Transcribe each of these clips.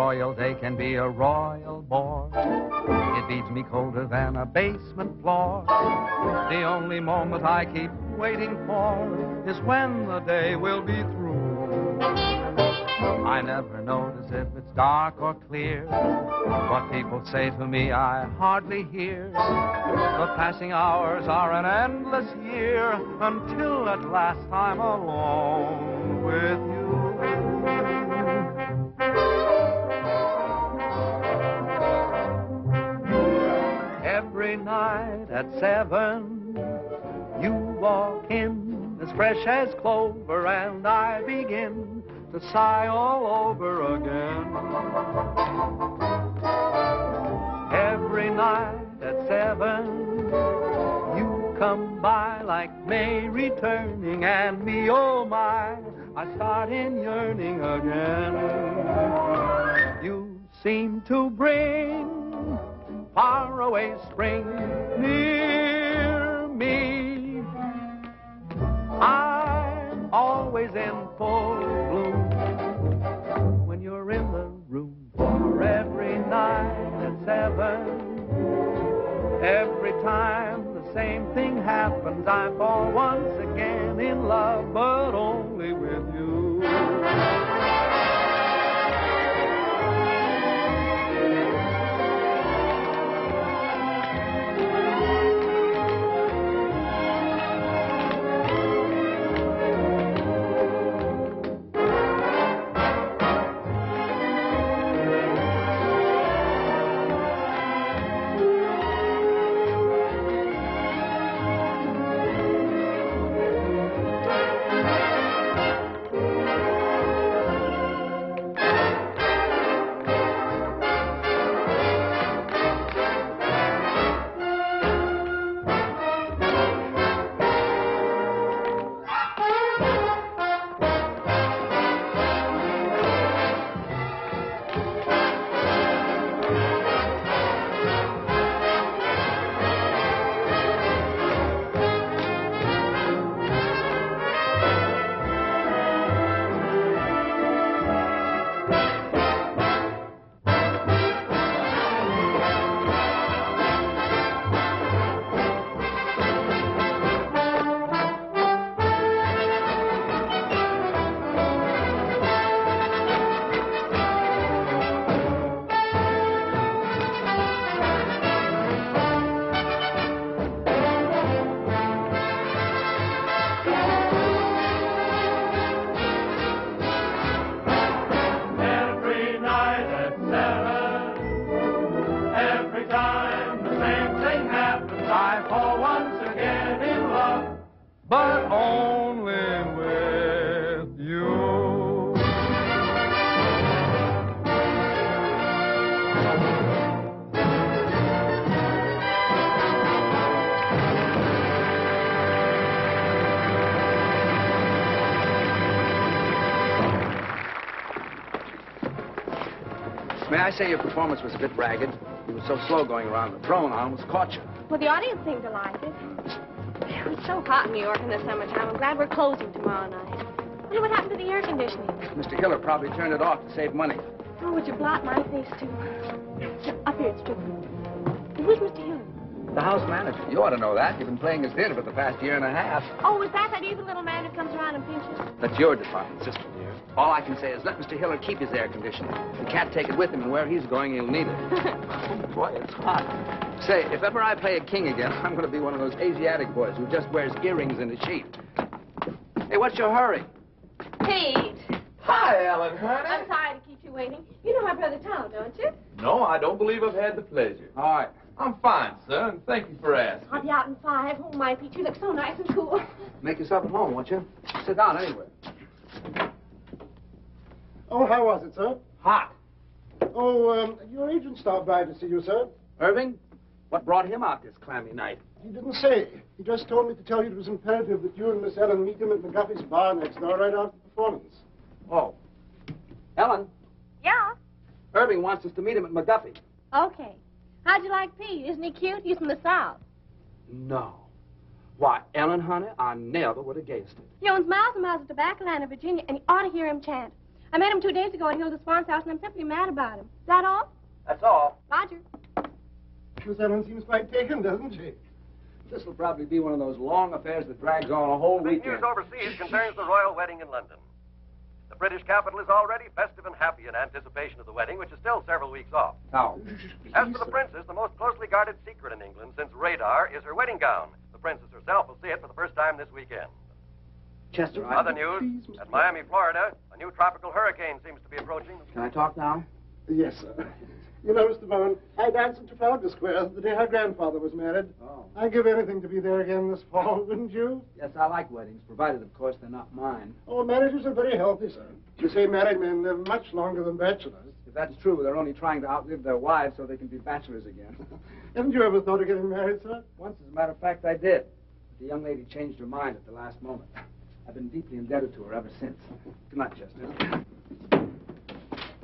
royal day can be a royal bore. It beats me colder than a basement floor. The only moment I keep waiting for is when the day will be through. I never notice if it's dark or clear. What people say to me I hardly hear. The passing hours are an endless year until at last I'm alone with you. Every night at 7, you walk in as fresh as clover, and I begin to sigh all over again. Every night at 7, you come by like May returning, and me, oh my, I start in yearning again. You seem to bring faraway spring near me. I'm always in full bloom when you're in the room. For every night at 7, every time the same thing happens, I fall once again in love, but only with you. May I say your performance was a bit ragged? You were so slow going around. The throne almost caught you. Well, the audience seemed to like it. It's so hot in New York in the summertime. I'm glad we're closing tomorrow night. I wonder what happened to the air conditioning. Mr. Hiller probably turned it off to save money. Oh, would you blot my face, too? Up here, it's true. Who's Mr. Hiller? The house manager. You ought to know that. You've been playing his theater for the past year and a half. Oh, is that evil little man who comes around and pinches? That's your department, sister dear. All I can say is let Mr. Hiller keep his air conditioning. He can't take it with him, and where he's going, he'll need it. Oh, boy, it's hot. Say, if ever I play a king again, I'm going to be one of those Asiatic boys who just wears earrings in a sheath. Hey, what's your hurry? Pete. Hi, Ellen, honey. I'm sorry to keep you waiting. You know my brother Tom, don't you? No, I don't believe I've had the pleasure. All right. I'm fine, sir, and thank you for asking. I'll be out in 5. Oh, my, Pete, you look so nice and cool. Make yourself at home, won't you? Sit down anywhere. Oh, how was it, sir? Hot. Oh, your agent stopped by to see you, sir. Irving? What brought him out this clammy night? He didn't say. He just told me to tell you it was imperative that you and Miss Ellen meet him at McGuffey's bar next door right after the performance. Oh. Ellen? Yeah? Irving wants us to meet him at McGuffey. Okay. How'd you like Pete? Isn't he cute? He's from the South. No. Why, Ellen, honey, I never would have guessed it. He owns miles and miles of tobacco land in Virginia, and you ought to hear him chant. I met him 2 days ago at Hilda Swan's house, and I'm simply mad about him. Is that all? That's all. Roger. Miss Ellen seems quite taken, doesn't she? This will probably be one of those long affairs that drags on a whole Big weekend. news overseas concerns the royal wedding in London. The British capital is already festive and happy in anticipation of the wedding, which is still several weeks off. Now, As for the princess, the most closely guarded secret in England since radar is her wedding gown. The princess herself will see it for the first time this weekend. Chester, Other news, at Miami, Florida, a new tropical hurricane seems to be approaching. Can I talk now? Yes, sir. You know, Mr. Bowen, I danced at Trafalgar Square the day her grandfather was married. Oh. I'd give anything to be there again this fall, wouldn't you? Yes, I like weddings, provided, of course, they're not mine. Oh, marriages are very healthy, sir. You say married men live much longer than bachelors. If that's true, they're only trying to outlive their wives so they can be bachelors again. Haven't you ever thought of getting married, sir? Once, as a matter of fact, I did. But the young lady changed her mind at the last moment. I've been deeply indebted to her ever since. Good night, Chester.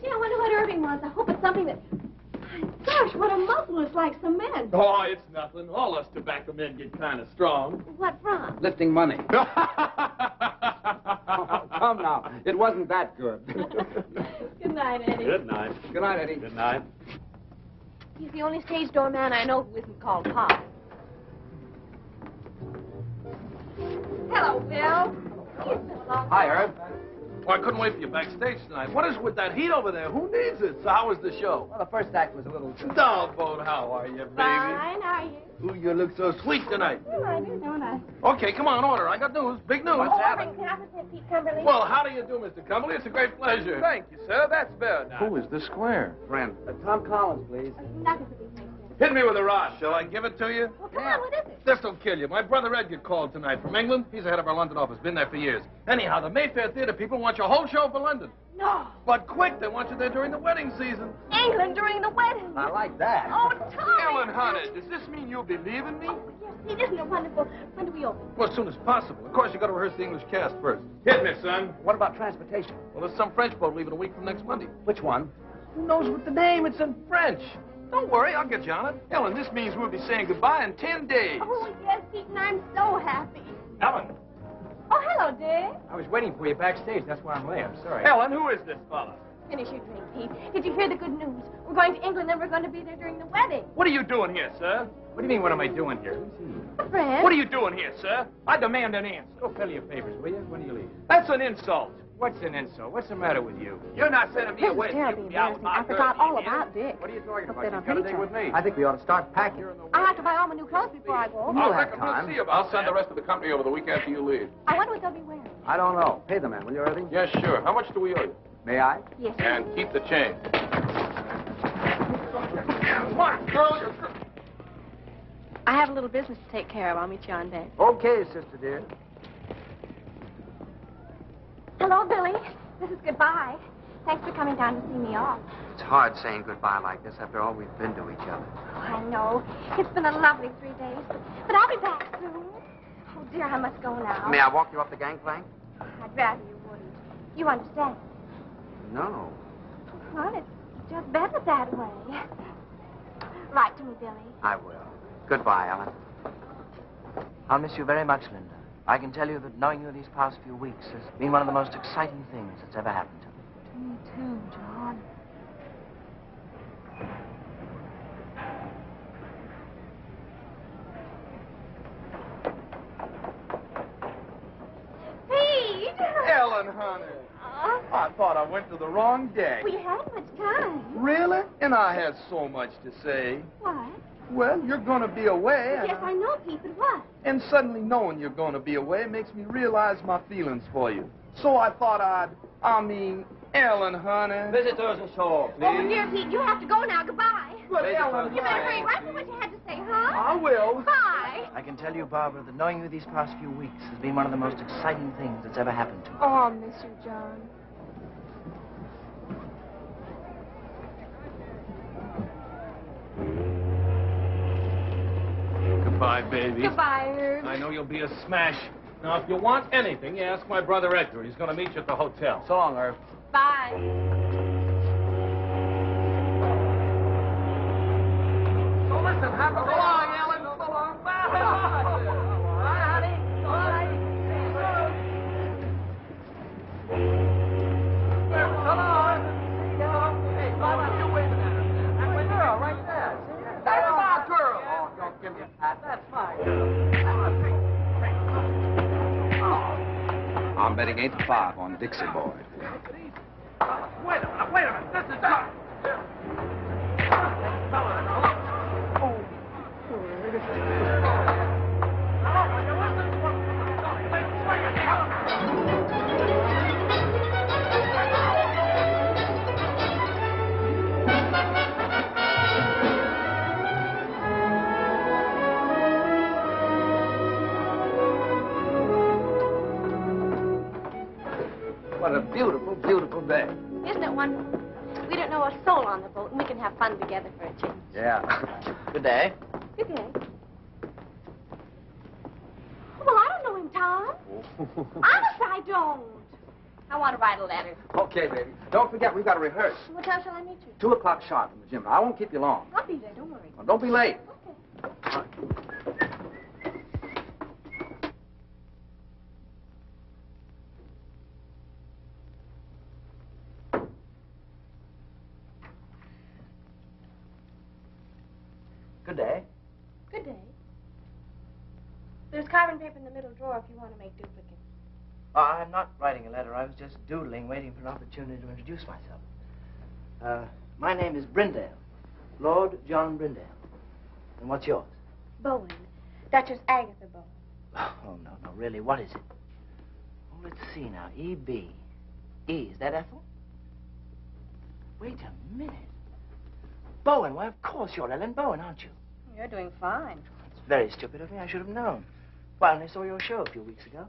Gee, I wonder what Irving wants. I hope it's something that... Gosh, what a muscle. It's like cement. Oh, it's nothing. All us tobacco men get kind of strong. What from? Lifting money. Oh, come now. It wasn't that good. Good night, Eddie. Good night. Good night, Eddie. Good night. He's the only stage door man I know who isn't called Pop. Hello, Bill. You've been a long Hi, time. Herb. Well, I couldn't wait for you backstage tonight. What is with that heat over there? Who needs it? So how was the show? Well, the first act was a little... Doggone, how are you, baby? Fine, how are you? Ooh, you look so sweet tonight. Oh, I do, don't I? Okay, come on, order. I got news. Big news. Irving, can I present Pete Cumberly? Well, how do you do, Mr. Cumberly? It's a great pleasure. Thank you, sir. That's very nice. Who is the square? Friend. Tom Collins, please. Nothing to be thankful. Hit me with a rod. Shall I give it to you? Well, come on, what is it? This will kill you. My brother Edgar called tonight from England. He's the head of our London office. Been there for years. Anyhow, the Mayfair Theater people want your whole show for London. No. But quick, they want you there during the wedding season. England during the wedding. I like that. Oh, Tommy. Ellen Hunter, does this mean you believe in me? Oh, yes, Pete, isn't it wonderful? When do we open? Well, as soon as possible. Of course, you got to rehearse the English cast first. Hit me, son. What about transportation? Well, there's some French boat leaving a week from next Monday. Which one? Who knows what the name? It's in French. Don't worry, I'll get you on it. Ellen, this means we'll be saying goodbye in 10 days. Oh, yes, Pete, and I'm so happy. Ellen. Oh, hello, Dick. I was waiting for you backstage. That's why I'm late. I'm sorry. Ellen, who is this fella? Finish your drink, Pete. Did you hear the good news? We're going to England and we're going to be there during the wedding. What are you doing here, sir? What do you mean, what am I doing here? A friend. What are you doing here, sir? I demand an answer. Go fill your papers, will you? When do you leave? That's an insult. What's an insult? What's the matter with you? You're not sending me This is away. terribly embarrassing. I forgot all about Dick. What are you talking Hope about? they You don't got a hate date you. with me. I think we ought to start packing. I'll have to buy all my new clothes before I go. You'll I have reckon time. we'll see about that. rest of the company over the weekend after you leave. I wonder what they'll be wearing. I don't know. Pay the man, will you, Irving? Yes, sure. How much do we owe you? May I? Yes. And keep the change. Come on, girl. I have a little business to take care of. I'll meet you on deck. Okay, sister dear. Hello, Billy. This is goodbye. Thanks for coming down to see me off. It's hard saying goodbye like this after all we've been to each other. Oh, I know. It's been a lovely 3 days, but I'll be back soon. Oh, dear, I must go now. May I walk you up the gangplank? I'd rather you wouldn't. You understand? No. Well, it's just better that way. Write to me, Billy. I will. Goodbye, Ellen. I'll miss you very much, Linda. I can tell you that knowing you these past few weeks has been one of the most exciting things that's ever happened to me. To me, too, John. Pete! Ellen, honey. I thought I went to the wrong deck. We hadn't much time. Really? And I had so much to say. What? Well, you're going to be away. Yes, I know, Pete, but what? And suddenly knowing you're going to be away makes me realize my feelings for you. So I thought Ellen, honey. Visitors ashore, please. Oh, dear Pete, you have to go now. Goodbye. But Ellen, You better hurry right for what you had to say, huh? I will. Bye. I can tell you, Barbara, that knowing you these past few weeks has been one of the most exciting things that's ever happened to me. Oh, I'll miss you, John. Goodbye, baby. Goodbye, Herb. I know you'll be a smash. Now, if you want anything, you ask my brother Edgar. He's going to meet you at the hotel. So long, Irv. Bye. So listen, have a so long, Ellen. So long. Bye. Bye, honey. Bye. playing 8 to 5 on Dixie Boy. Wait a minute. This is not... What a beautiful, beautiful day. Isn't it wonderful? We don't know a soul on the boat, and we can have fun together for a change. Yeah. Good day. Good day. Well, I don't know him, Tom. Honest, I don't. I want to write a letter. Okay, baby. Don't forget, we've got to rehearse. What time shall I meet you? 2 o'clock sharp in the gym. I won't keep you long. I'll be there, don't worry. Well, don't be late. Okay. Good day. Good day. There's carbon paper in the middle drawer if you want to make duplicates. Oh, I'm not writing a letter. I was just doodling, waiting for an opportunity to introduce myself. My name is Brindale. Lord John Brindale. And what's yours? Bowen. Duchess Agatha Bowen. Oh, no, really, what is it? Oh, let's see now. E.B. E, is that Ethel? Wait a minute. Bowen, why, of course you're Ellen Bowen, aren't you? You're doing fine. It's very stupid of me. I should have known. Well, I only saw your show a few weeks ago.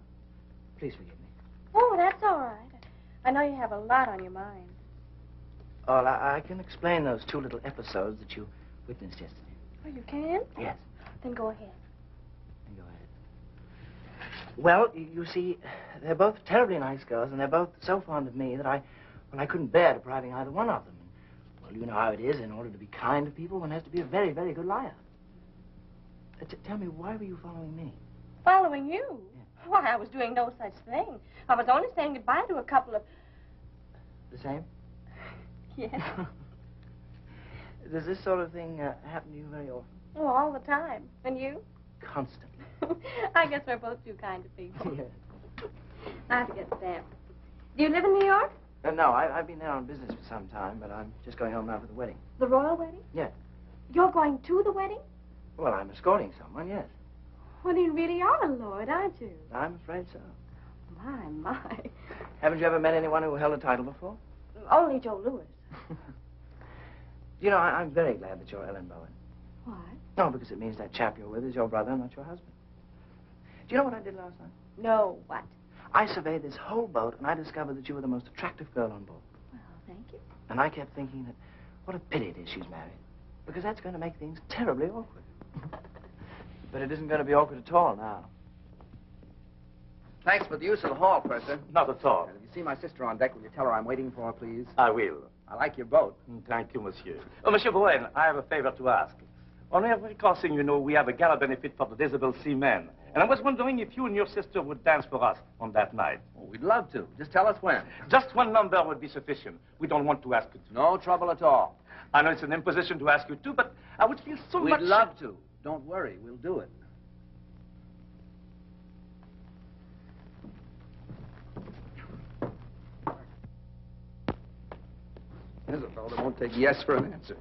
Please forgive me. Oh, that's all right. I know you have a lot on your mind. Oh, I can explain those 2 little episodes that you witnessed yesterday. Oh, you can? Yes. Then go ahead. Go ahead. Well, you see, they're both terribly nice girls, and they're both so fond of me that I couldn't bear depriving either one of them. Well, you know how it is. In order to be kind to people, one has to be a very, very good liar. Tell me, why were you following me? Following you? Yeah. Why, I was doing no such thing. I was only saying goodbye to a couple of... The same? Yes. Does this sort of thing happen to you very often? Oh, all the time. And you? Constantly. I guess we're both too kind to people. Yes. I have to get stamped. Do you live in New York? No, I've been there on business for some time, but I'm just going home now for the wedding. The royal wedding? Yeah. You're going to the wedding? Well, I'm escorting someone, yes. Well, you really are a lord, aren't you? I'm afraid so. My. Haven't you ever met anyone who held a title before? Only Joe Louis. You know, I'm very glad that you're Ellen Bowen. Why? No, because it means that chap you're with is your brother, not your husband. Do you know what I did last night? No, what? I surveyed this whole boat, and I discovered that you were the most attractive girl on board. Well, thank you. And I kept thinking that what a pity it is she's married, because that's going to make things terribly awkward. But it isn't going to be awkward at all now. Thanks for the use of the hall, Purser. Not at all. If you see my sister on deck, will you tell her I'm waiting for her, please? I will. I like your boat. Thank you, monsieur. Oh, Monsieur Bowen, I have a favor to ask. On every crossing, you know, we have a gala benefit for the disabled seamen. And I was wondering if you and your sister would dance for us on that night. Oh, we'd love to. Just tell us when. Just one number would be sufficient. We don't want to ask you to. No trouble at all. I know it's an imposition to ask you to, but I would feel so much... We'd love to. Don't worry. We'll do it. There's a fellow that won't take yes for an answer.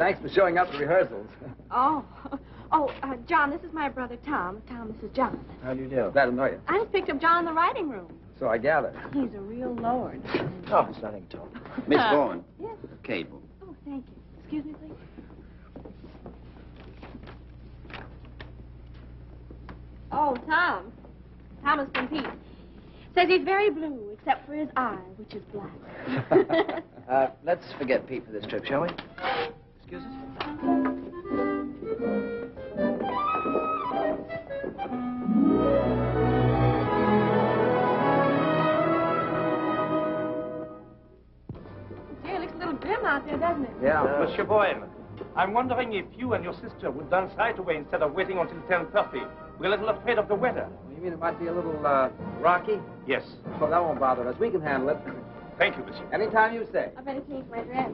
Thanks for showing up at rehearsals. Oh. John, this is my brother Tom. Tom, this is John. How do you do? Glad to know you. I just picked up John in the writing room. So I gather. He's a real lord. Oh, it's nothing at all. Miss Bourne. Yes. Cable. Oh, thank you. Excuse me, please. Oh, Tom. Thomas from Pete. Says he's very blue, except for his eye, which is black. Let's forget Pete for this trip, shall we? Excuse us? Gee, it looks a little grim out there, doesn't it? Yeah. Monsieur Bowen, I'm wondering if you and your sister would dance right away instead of waiting until 10:30. We're a little afraid of the weather. You mean it might be a little, rocky? Yes. Well, that won't bother us. We can handle it. Thank you, monsieur. Anytime you say. I better change my dress.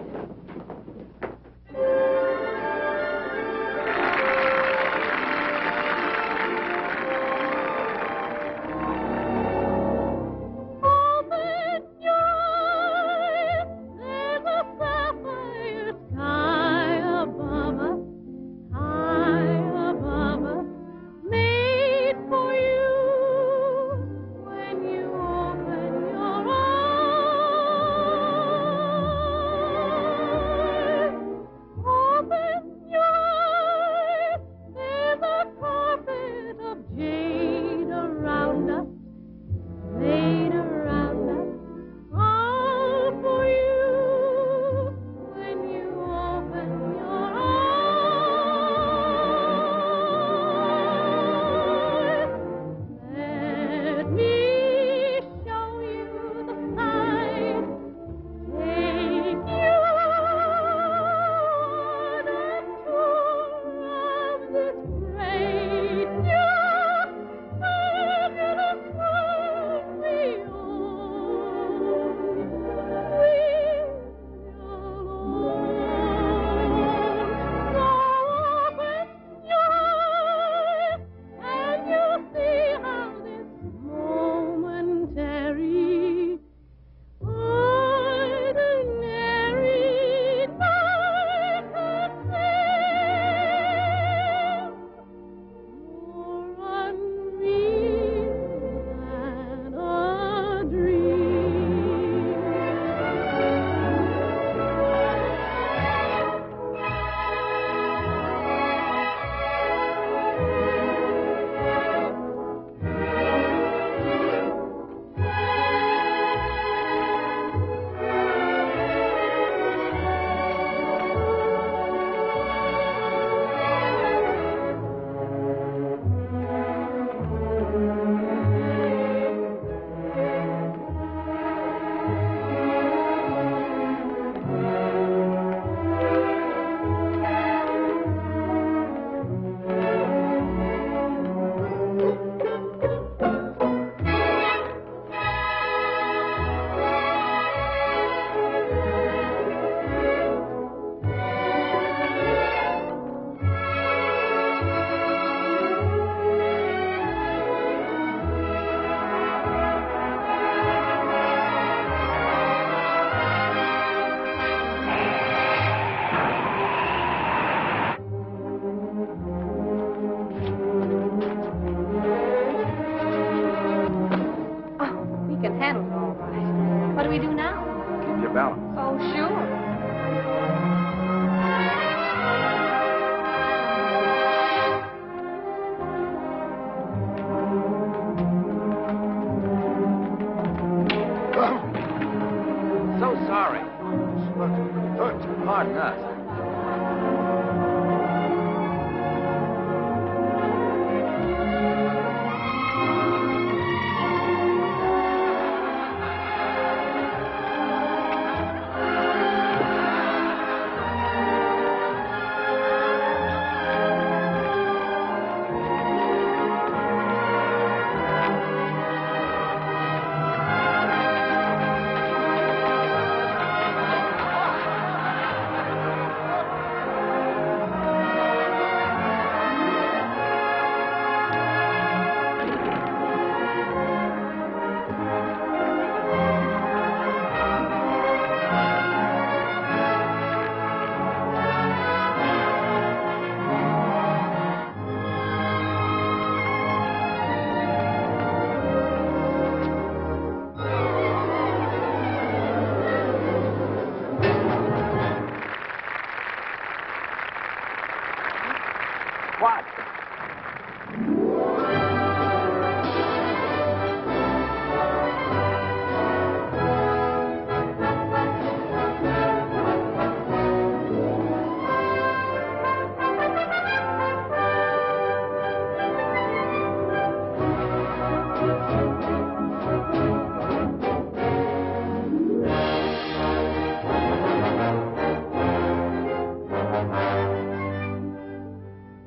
What?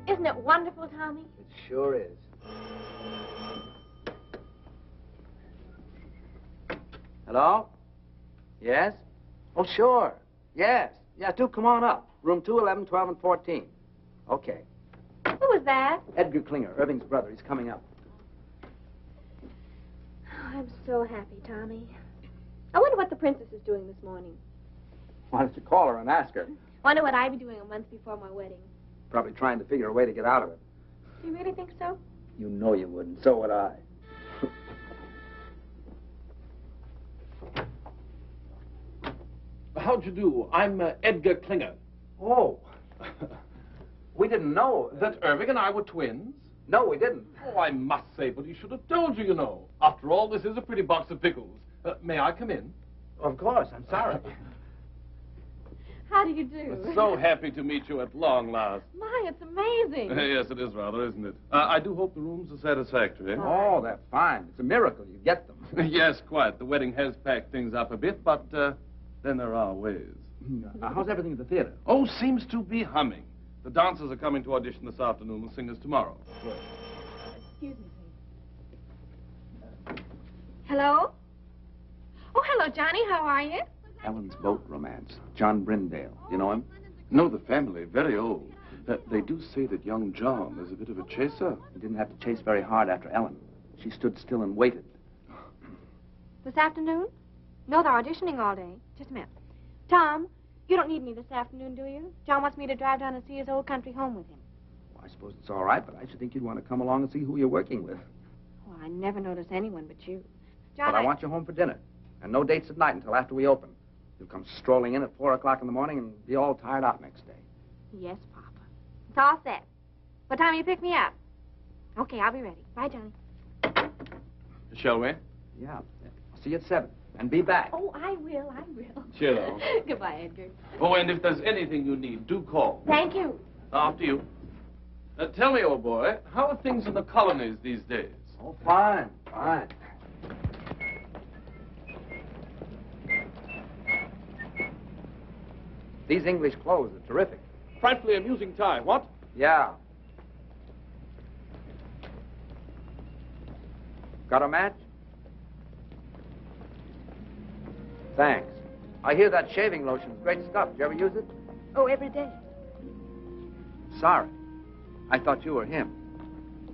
Isn't it wonderful, Tommy? It sure is. Hello? Yes? Oh, sure. Yes. Yeah, do come on up. Room 2, 11, 12, and 14. Okay. Who was that? Edgar Klinger, Irving's brother. He's coming up. Oh, I'm so happy, Tommy. I wonder what the princess is doing this morning. Why don't you call her and ask her? Wonder what I'd be doing a month before my wedding. Probably trying to figure a way to get out of it. Do you really think so? You know you wouldn't. So would I. How'd you do? I'm Edgar Klinger. Oh. We didn't know. That Irving and I were twins? No, we didn't. Oh, I must say, but he should have told you, you know. After all, this is a pretty box of pickles. May I come in? Of course. I'm sorry. How do you do? So happy to meet you at long last. My, it's amazing. Yes, it is rather, isn't it? I do hope the rooms are satisfactory. Oh, they're fine. It's a miracle you get them. Yes, quite. The wedding has packed things up a bit, but then there are ways. How's everything at the theater? Oh, seems to be humming. The dancers are coming to audition this afternoon with singers tomorrow. Excuse me, please. Hello? Oh, hello, Johnny. How are you? Ellen's boat romance. John Brindale. You know him? No, the family, very old. They do say that young John is a bit of a chaser. He didn't have to chase very hard after Ellen. She stood still and waited. This afternoon? No, they're auditioning all day. Just a minute. Tom, you don't need me this afternoon, do you? John wants me to drive down and see his old country home with him. Well, I suppose it's all right, but I should think you'd want to come along and see who you're working with. Oh, I never notice anyone but you. John, But I want you home for dinner. And no dates at night until after we open. You'll come strolling in at 4 o'clock in the morning and be all tired out next day. Yes, Papa. It's all set. What time you pick me up? Okay, I'll be ready. Bye, Johnny. Shall we? Yeah. I'll see you at 7. And be back. Oh, I will. Cheerio. Goodbye, Edgar. Oh, and if there's anything you need, do call. Thank you. After you. Tell me, old boy, how are things in the colonies these days? Oh, fine. These English clothes are terrific. Frightfully amusing tie, what? Yeah. Got a match? Thanks. I hear that shaving lotion's great stuff. Did you ever use it? Oh, every day. Sorry. I thought you were him.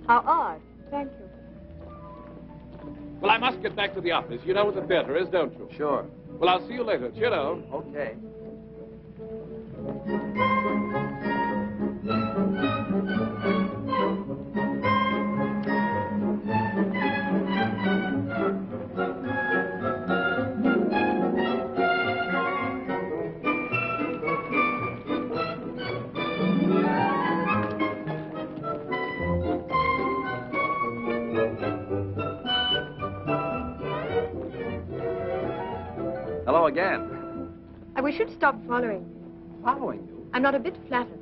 How odd. Thank you. Well, I must get back to the office. You know what the theater is, don't you? Sure. Well, I'll see you later. Cheerio. Okay. Hello again. I wish you'd stop following. Following you? I'm not a bit flattered.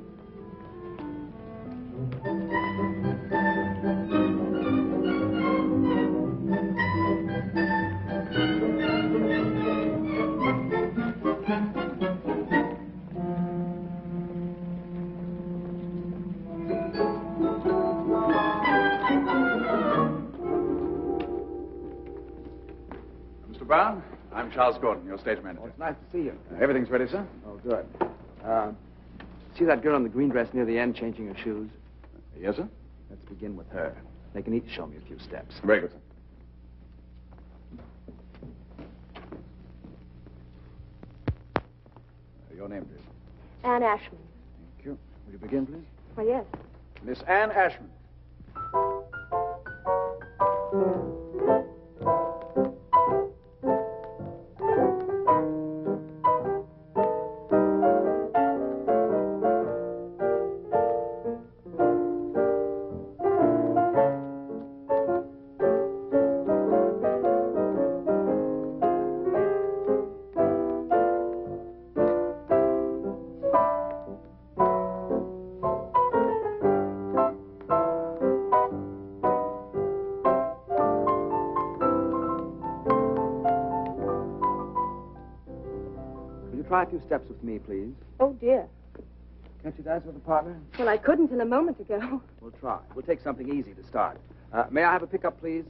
Mr. Brown, I'm Charles Gordon, your stage manager. Oh, it's nice to see you. Everything's ready, sir? Oh, good. See that girl in the green dress near the end changing her shoes? Yes, sir? Let's begin with her. They can each show me a few steps. Very good, sir. Your name, please. Anne Ashman. Thank you. Will you begin, please? Why, yes. Miss Anne Ashman. try a few steps with me, please? Oh, dear. Can't you dance with a partner? Well, I couldn't till a moment ago. We'll try. We'll take something easy to start. May I have a pickup, please?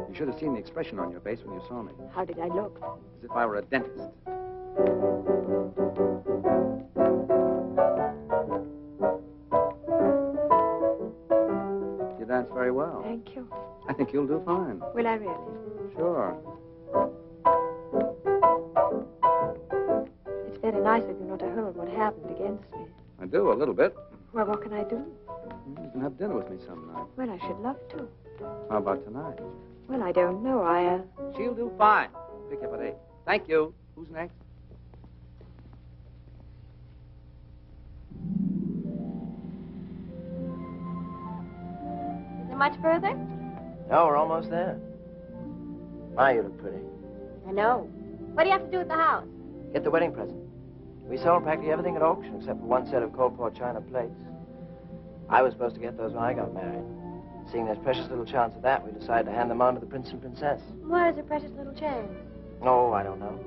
You should have seen the expression on your face when you saw me. How did I look? As if I were a dentist. You dance very well. Thank you. I think you'll do fine. Will I really? Sure. It's very nice of you not to hold what happened against me. I do, a little bit. Well, what can I do? You can have dinner with me some night. Well, I should love to. How about tonight? Well, I don't know. She'll do fine. Pick up at 8. Thank you. Who's next? Is it much further? No, we're almost there. My, you look pretty. I know. What do you have to do at the house? Get the wedding present. We sold practically everything at auction except for one set of cold pour china plates. I was supposed to get those when I got married. Seeing there's precious little chance of that, we decided to hand them on to the prince and princess. Why is a precious little chance? Oh, I don't know.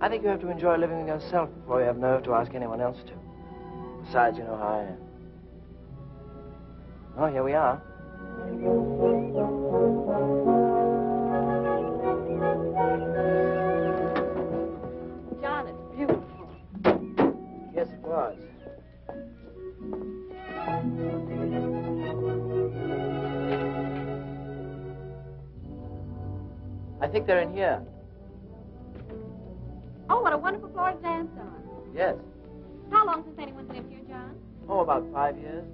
I think you have to enjoy living with yourself before you have nerve to ask anyone else to. Besides, you know how I am. Oh, here we are. John, it's beautiful. Yes, it was. I think they're in here. Oh, what a wonderful floor to dance on. Yes. How long since anyone's lived here, John? Oh, about 5 years.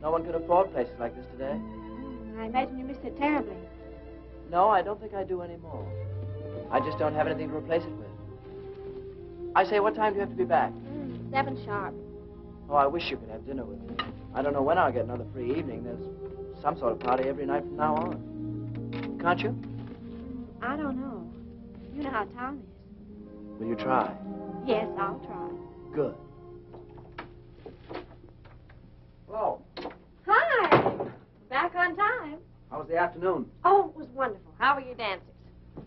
No one could afford places like this today. I imagine you missed it terribly. No, I don't think I do anymore. I just don't have anything to replace it with. I say, what time do you have to be back? 7 sharp. Oh, I wish you could have dinner with me. I don't know when I'll get another free evening. There's some sort of party every night from now on. Can't you? I don't know. You know how Tom is. Will you try? Yes, I'll try. Good. Hello. Hi. Back on time. How was the afternoon? Oh, it was wonderful. How were your dancers?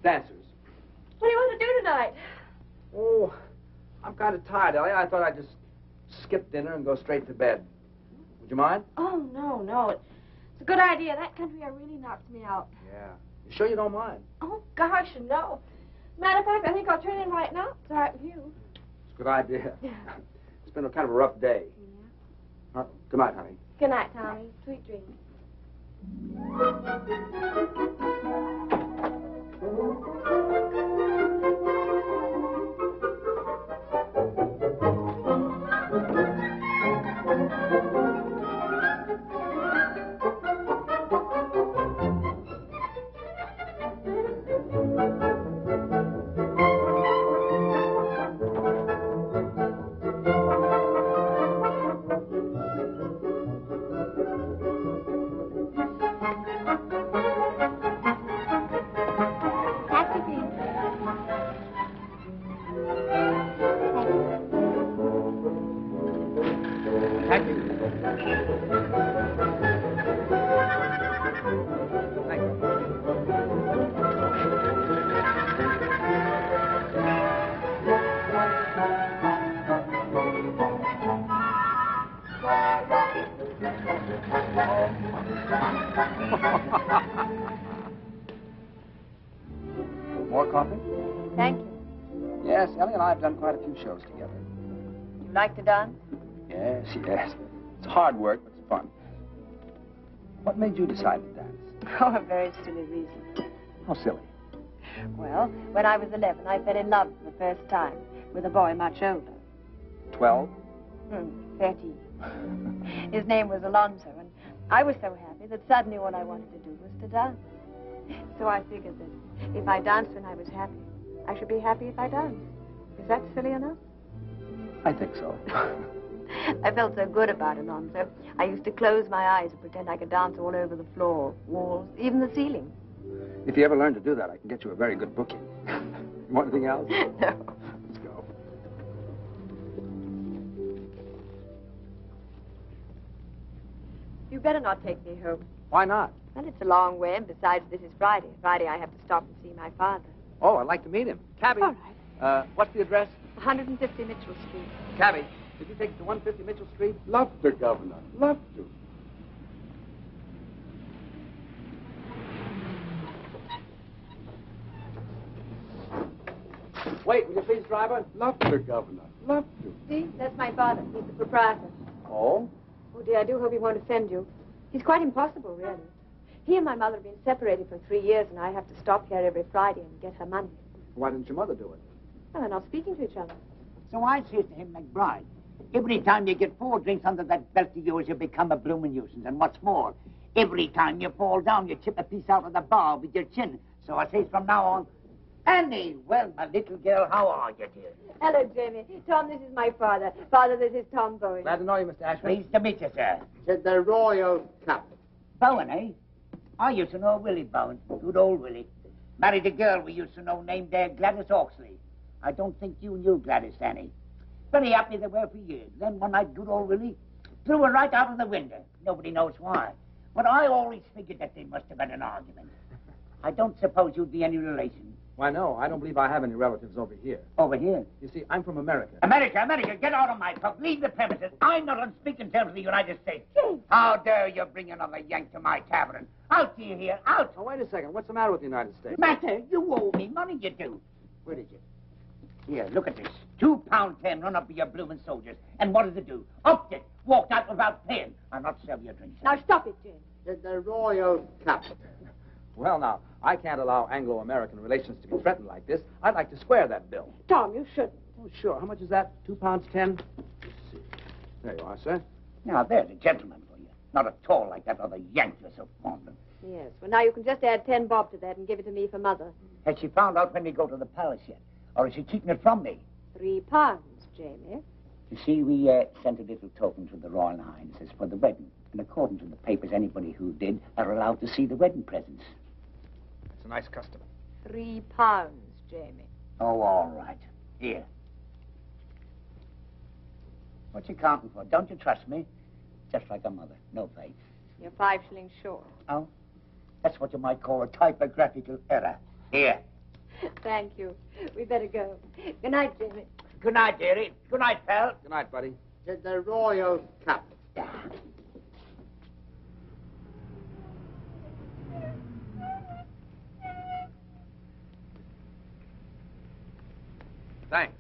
Dancers. What do you want to do tonight? Oh, I'm kind of tired, Ellie. I thought I'd just skip dinner and go straight to bed. Would you mind? Oh, no. It's a good idea. That country air really knocks me out. Yeah. You sure you don't mind? Oh, gosh, no. Matter of fact, I think I'll turn in right now. It's all right with you. It's a good idea. It's been a kind of a rough day. Yeah. Good night, honey. Good night, Tommy. Sweet dreams. More coffee? Thank you. Yes, Ellie and I have done quite a few shows together. You like to dance? Yes. It's hard work, but it's fun. What made you decide to dance? Oh, a very silly reason. How silly. Well, when I was 11, I fell in love for the first time with a boy much older. 12? 13. His name was Alonso, and I was so happy that suddenly all I wanted to do was to dance. So I figured that if I danced when I was happy, I should be happy if I danced. Is that silly enough? I think so. I felt so good about Alonso. I used to close my eyes and pretend I could dance all over the floor, walls, even the ceiling. If you ever learn to do that, I can get you a very good booking. You want anything else? No. Let's go. You better not take me home. Why not? Well, it's a long way, and besides, this is Friday. Friday, I have to stop and see my father. Oh, I'd like to meet him. Cabby. All right. What's the address? 150 Mitchell Street. Cabby, did you take it to 150 Mitchell Street? Love to, Governor. Love to. Wait, will you please, driver? Love to, Governor. Love to. See, that's my father. He's the proprietor. Oh? Oh, dear, I do hope he won't offend you. He's quite impossible, really. He and my mother have been separated for 3 years, and I have to stop here every Friday and get her money. Why didn't your mother do it? Well, they're not speaking to each other. So I says to him, McBride, every time you get 4 drinks under that belt of yours, you become a blooming nuisance. And what's more, every time you fall down, you chip a piece out of the bar with your chin. So I says from now on, Annie, well, my little girl, how are you, dear? Hello, Jamie. Tom, this is my father. Father, this is Tom Bowen. Glad to know you, Mr. Ashford. Pleased to meet you, sir. To the Royal Cup. Bowen, eh? I used to know Willie Bowen. Good old Willie. Married a girl we used to know named Gladys Oxley. I don't think you knew Gladys, Annie. Very happy they were for years. Then one night, good old Willie threw her right out of the window. Nobody knows why. But I always figured that they must have had an argument. I don't suppose you'd be any relation. Why, no, I don't believe I have any relatives over here. Over here? You see, I'm from America. America, get out of my talk. Leave the premises. I'm not on speaking terms with the United States. How dare you bring another Yank to my tavern? Out to you here, out. Oh, wait a second. What's the matter with the United States? Matter? You owe me money, you do. Where is it? Here, look at this. £2.10 run up for your bloomin' soldiers. And what does it do? Upped it. Walked out without paying. I'll not sell your drinks. Now, stop it, Jane. To the Royal Cup. Well, now, I can't allow Anglo-American relations to be threatened like this. I'd like to square that bill. Tom, you shouldn't. Oh, sure. How much is that? £2.10? Let's see. There you are, sir. Now, there's a gentleman for you. Not at all like that other Yank you're so fond of. Yes. Well, now you can just add 10 bob to that and give it to me for Mother. Has she found out when we go to the palace yet? Or is she keeping it from me? £3, Jamie. You see, we sent a little token to the Royal Highnesses for the wedding. And according to the papers, anybody who did are allowed to see the wedding presents. It's a nice custom. £3, Jamie. Oh, all right. Here. What you counting for? Don't you trust me? Just like a mother. No faith. You're 5 shillings short. Oh? That's what you might call a typographical error. Here. Thank you. We better go. Good night, Jamie. Good night, dearie. Good night, pal. Good night, buddy. To the Royal Cup. Thanks.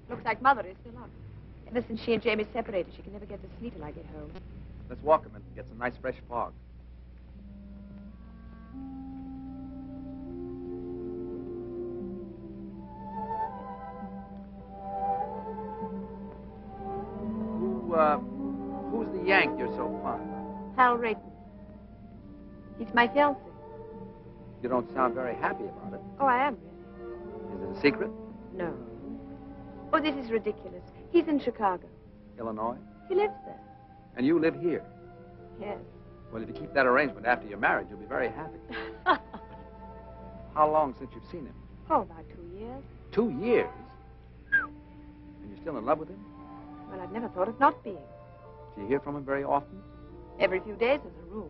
Looks like Mother is still up. Ever since she and Jamie separated, she can never get to sleep till I get home. Let's walk a minute and get some nice fresh fog. Who's the Yank you're so fond of? Hal Rayton. He's my fiancé. You don't sound very happy about it. Oh, I am, really. Is it a secret? No. Oh, this is ridiculous. He's in Chicago. Illinois? He lives there. And you live here? Yes. Well, if you keep that arrangement after you're married, you'll be very happy. How long since you've seen him? Oh, about 2 years. 2 years? And you're still in love with him? Well, I've never thought of not being. Do you hear from him very often? Every few days, as a rule.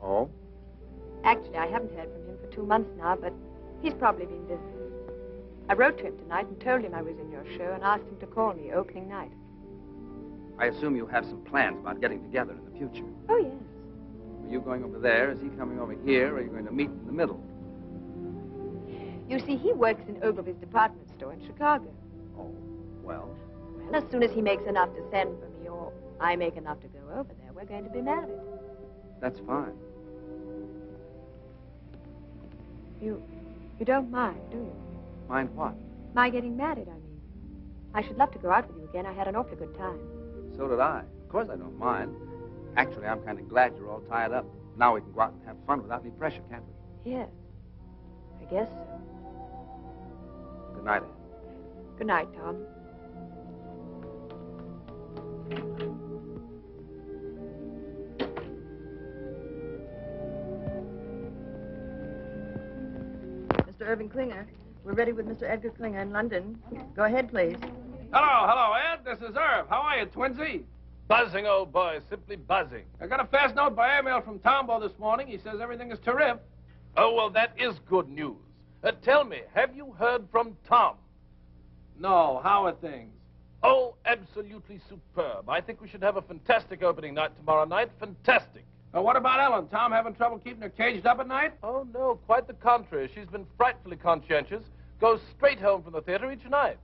Oh? Actually, I haven't heard from him for 2 months now, but he's probably been busy. I wrote to him tonight and told him I was in your show and asked him to call me opening night. I assume you have some plans about getting together in the future. Oh, yes. Are you going over there? Is he coming over here? Or are you going to meet in the middle? You see, he works in Ogilvy's department store in Chicago. Oh, well. Well, as soon as he makes enough to send for me, or I make enough to go over there, we're going to be married. That's fine. You don't mind, do you? Mind what? My getting married, I mean. I should love to go out with you again. I had an awfully good time. So did I. Of course I don't mind. Actually, I'm kind of glad you're all tied up. Now we can go out and have fun without any pressure, can't we? Yes. I guess so. Good night, Anne. Good night, Tom. Mr. Irving Klinger. We're ready with Mr. Edgar Klinger in London. Go ahead, please. Hello, Ed. This is Irv. How are you, Twinsy? Buzzing, old boy, simply buzzing. I got a fast note by airmail from Tombo this morning. He says everything is terrific. Oh, well, that is good news. Tell me, have you heard from Tom? No, how are things? Oh, absolutely superb. I think we should have a fantastic opening night tomorrow night. Fantastic. What about Ellen? Tom having trouble keeping her caged up at night? Oh, no, quite the contrary. She's been frightfully conscientious. Goes straight home from the theater each night.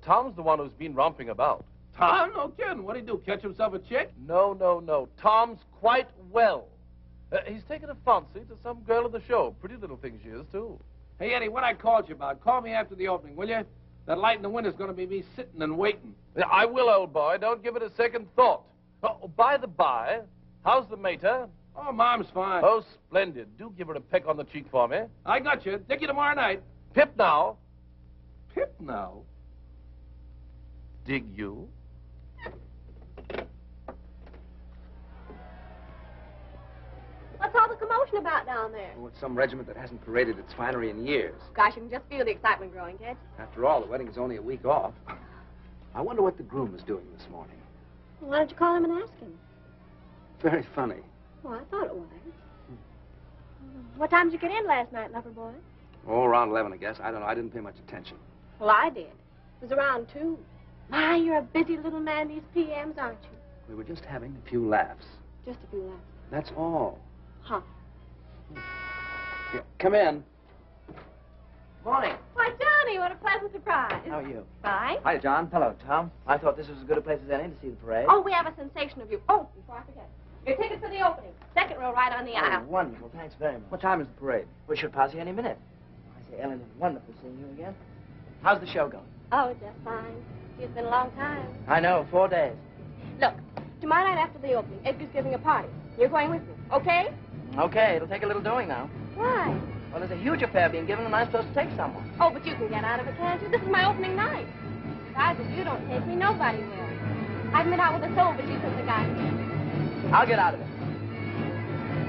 Tom's the one who's been romping about. Tom? No kidding. What'd he do, catch himself a chick? No, no, no. Tom's quite well. He's taken a fancy to some girl at the show. Pretty little thing she is, too. Hey, Eddie, what I called you about, call me after the opening, will you? That light in the window's going to be me sitting and waiting. Yeah, I will, old boy. Don't give it a second thought. Oh, by the by, how's the mater? Oh, Mom's fine. Oh, splendid. Do give her a peck on the cheek for me. I got you. Dick you tomorrow night. Pip now. Pip now? Dig you. What's all the commotion about down there? Oh, it's some regiment that hasn't paraded its finery in years. Gosh, you can just feel the excitement growing, can't you? After all, the wedding is only a week off. I wonder what the groom is doing this morning. Well, why don't you call him and ask him? Very funny. Well, I thought it was. What time did you get in last night, lover boy? Oh, around 11, I guess. I don't know. I didn't pay much attention. Well, I did. It was around 2. My, you're a busy little man these PMs, aren't you? We were just having a few laughs. Just a few laughs. That's all. Huh. Yeah, come in. Morning. Why, Johnny, what a pleasant surprise. How are you? Fine. Hi, John. Hello, Tom. I thought this was as good a place as any to see the parade. Oh, we have a sensation of you. Oh, before I forget. Your tickets for the opening. Second row right on the aisle. Wonderful. Thanks very much. What time is the parade? We should pass you any minute. I say, Ellen, it's wonderful seeing you again. How's the show going? Oh, just fine. It's been a long time. I know, 4 days. Look, tomorrow night after the opening, Edgar's giving a party. You're going with me, okay? Okay, it'll take a little doing now. Why? Well, there's a huge affair being given, and I'm supposed to take someone. Oh, but you can get out of it, can't you? This is my opening night. Besides, if you don't take me, nobody will. I've been out with a soul since I got here. I'll get out of it.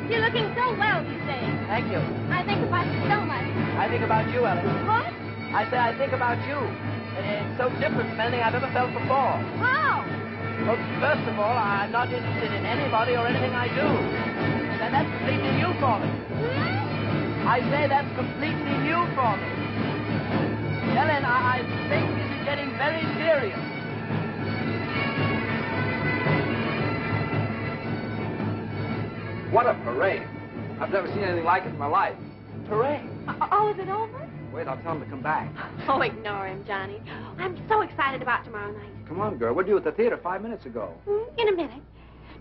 You're looking so well these days. Thank you. I think about you so much. I think about you, Ellen. What? I say I think about you. It's so different from anything I've ever felt before. How? Well, first of all, I'm not interested in anybody or anything I do. And that's completely new for me. I say that's completely new for me. Ellen, I think this is getting very serious. What a parade. I've never seen anything like it in my life. Parade? Oh, is it over? Wait, I'll tell him to come back. Oh, ignore him, Johnny. I'm so excited about tomorrow night. Come on, girl. We're due at the theater 5 minutes ago. In a minute.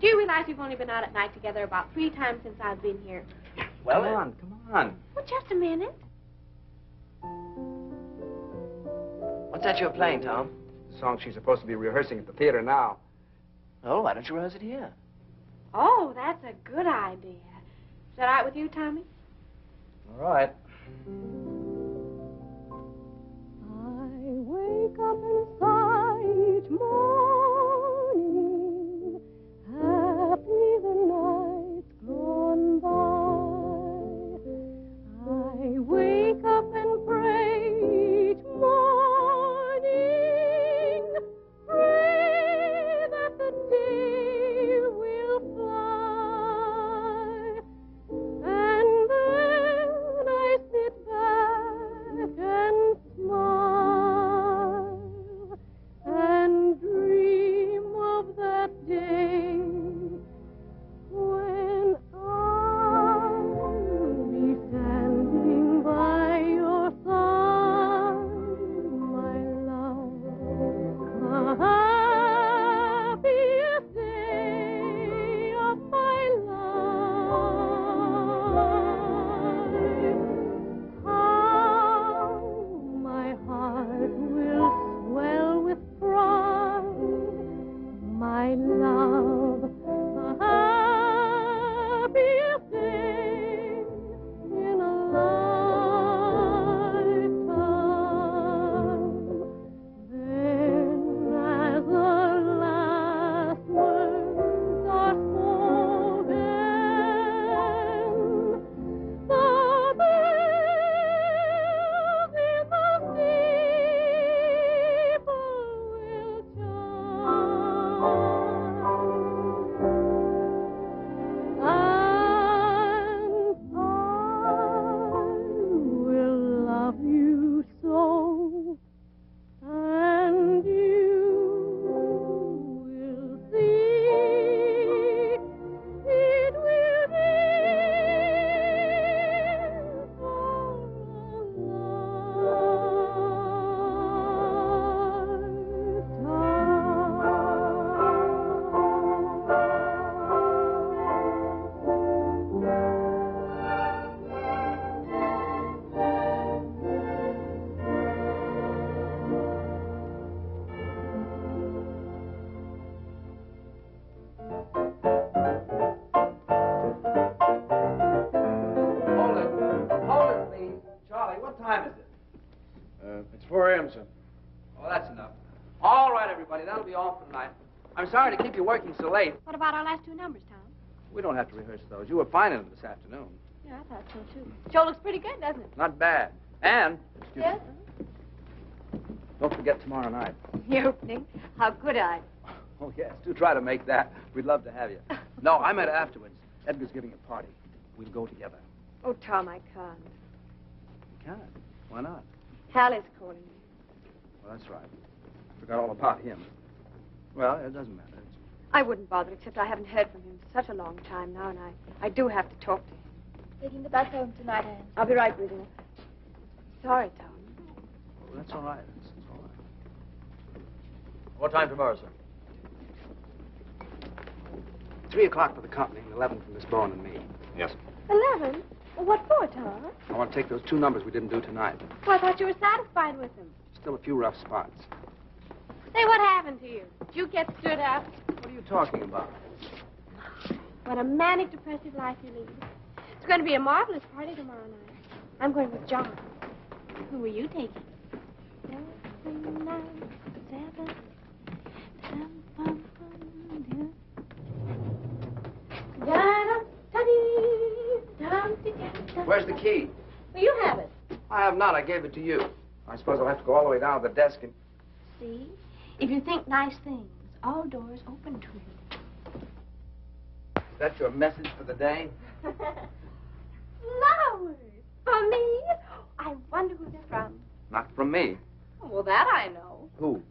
Do you realize we've only been out at night together about 3 times since I've been here? Well, come on. Well, just a minute. What's that you're playing, Tom? The song she's supposed to be rehearsing at the theater now. Oh, why don't you rehearse it here? Oh, that's a good idea. Is that all right with you, Tommy? All right. I wake up inside each morning, happy the night's gone by. I wake up and pray each morning, pray that the day will fly, and then I sit back Charlie, what time is it? It's 4 a.m., sir. Oh, that's enough. All right, everybody, that'll be all for tonight. I'm sorry to keep you working so late. What about our last 2 numbers, Tom? We don't have to rehearse those. You were fine in them this afternoon. Yeah, I thought so, too. Show looks pretty good, doesn't it? Not bad. And, excuse Yes? me, don't forget tomorrow night. The opening? How could I? Oh, yes, do try to make that. We'd love to have you. No, I meant afterwards. Edgar's giving a party. We'll go together. Oh, Tom, I can't. You can't. Why not? Hal is calling me. Well, that's right. Forgot all about him. Well, it doesn't matter. I wouldn't bother, except I haven't heard from him for such a long time now, and I do have to talk to him. Taking the bus home tonight, Anne. I'll be right with you. Sorry, Tom. Oh, that's all right. That's all right. What time tomorrow, sir? 3 o'clock for the company and 11 for Miss Bowen and me. Yes. 11? Well, what for, Tom? I want to take those 2 numbers we didn't do tonight. Well, I thought you were satisfied with them. Still a few rough spots. Say, what happened to you? Did you get stood up? What are you talking about? What a manic, depressive life you lead. It's going to be a marvelous party tomorrow night. I'm going with John. Who are you taking? 7, 9, 7, 10, Where's the key? Well, you have it. I have not. I gave it to you. I suppose I'll have to go all the way down to the desk and... See? If you think nice things, all doors open to you. Is that your message for the day? Flowers! For me? I wonder who they're from. Not from me. Oh, well, that I know. Who?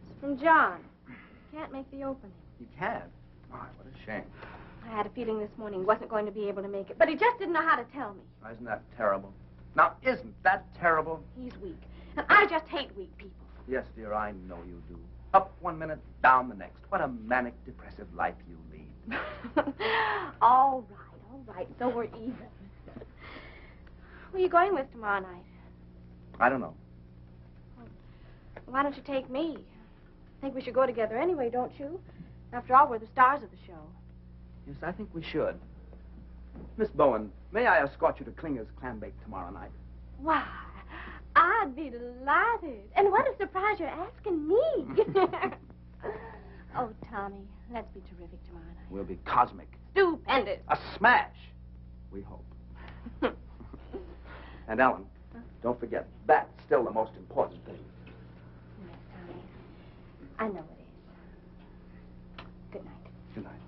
It's from John. Can't make the opening. You can't. My, what a shame. I had a feeling this morning he wasn't going to be able to make it, but he just didn't know how to tell me. Isn't that terrible? Now, isn't that terrible? He's weak. And I just hate weak people. Yes, dear, I know you do. Up 1 minute, down the next. What a manic, depressive life you lead. All right. So we're even. Who are you going with tomorrow night? I don't know. Well, why don't you take me? I think we should go together anyway, don't you? After all, we're the stars of the show. Yes, I think we should. Miss Bowen, may I escort you to Klinger's clam bake tomorrow night? Why, I'd be delighted. And what a surprise you're asking me. Oh, Tommy, let's be terrific tomorrow night. We'll be cosmic. Stupendous. A smash. We hope. And Ellen, don't forget, that's still the most important thing. Yes, Tommy. I know it is. Good night. Good night.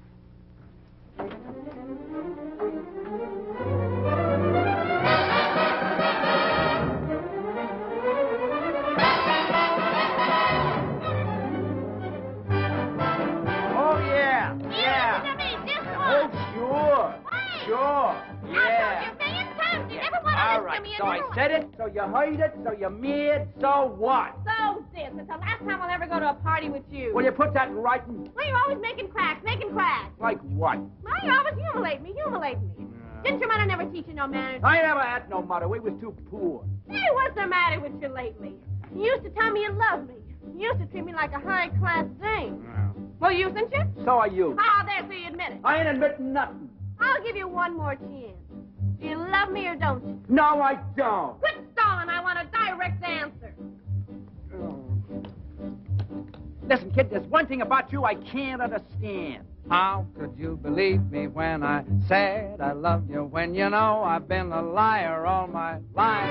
Oh, yeah. Sure. Yeah. All right, so I said it, so you heard it, so you mad, so what? So this. It's the last time I'll ever go to a party with you. Will you put that in writing? Well, you're always making cracks. Like what? Well, you always humiliate me. Didn't your mother never teach you no manners? I never had no mother. We was too poor. Hey, what's the matter with you lately? You used to tell me you loved me. You used to treat me like a high-class thing. Well, usen't you? So are you. Oh, there, so you admit it. I ain't admitting nothing. I'll give you one more chance. Do you love me or don't you? No, I don't. Quit stalling. I want a direct answer. Listen, kid, there's one thing about you I can't understand. How could you believe me when I said I loved you, when you know I've been a liar all my life?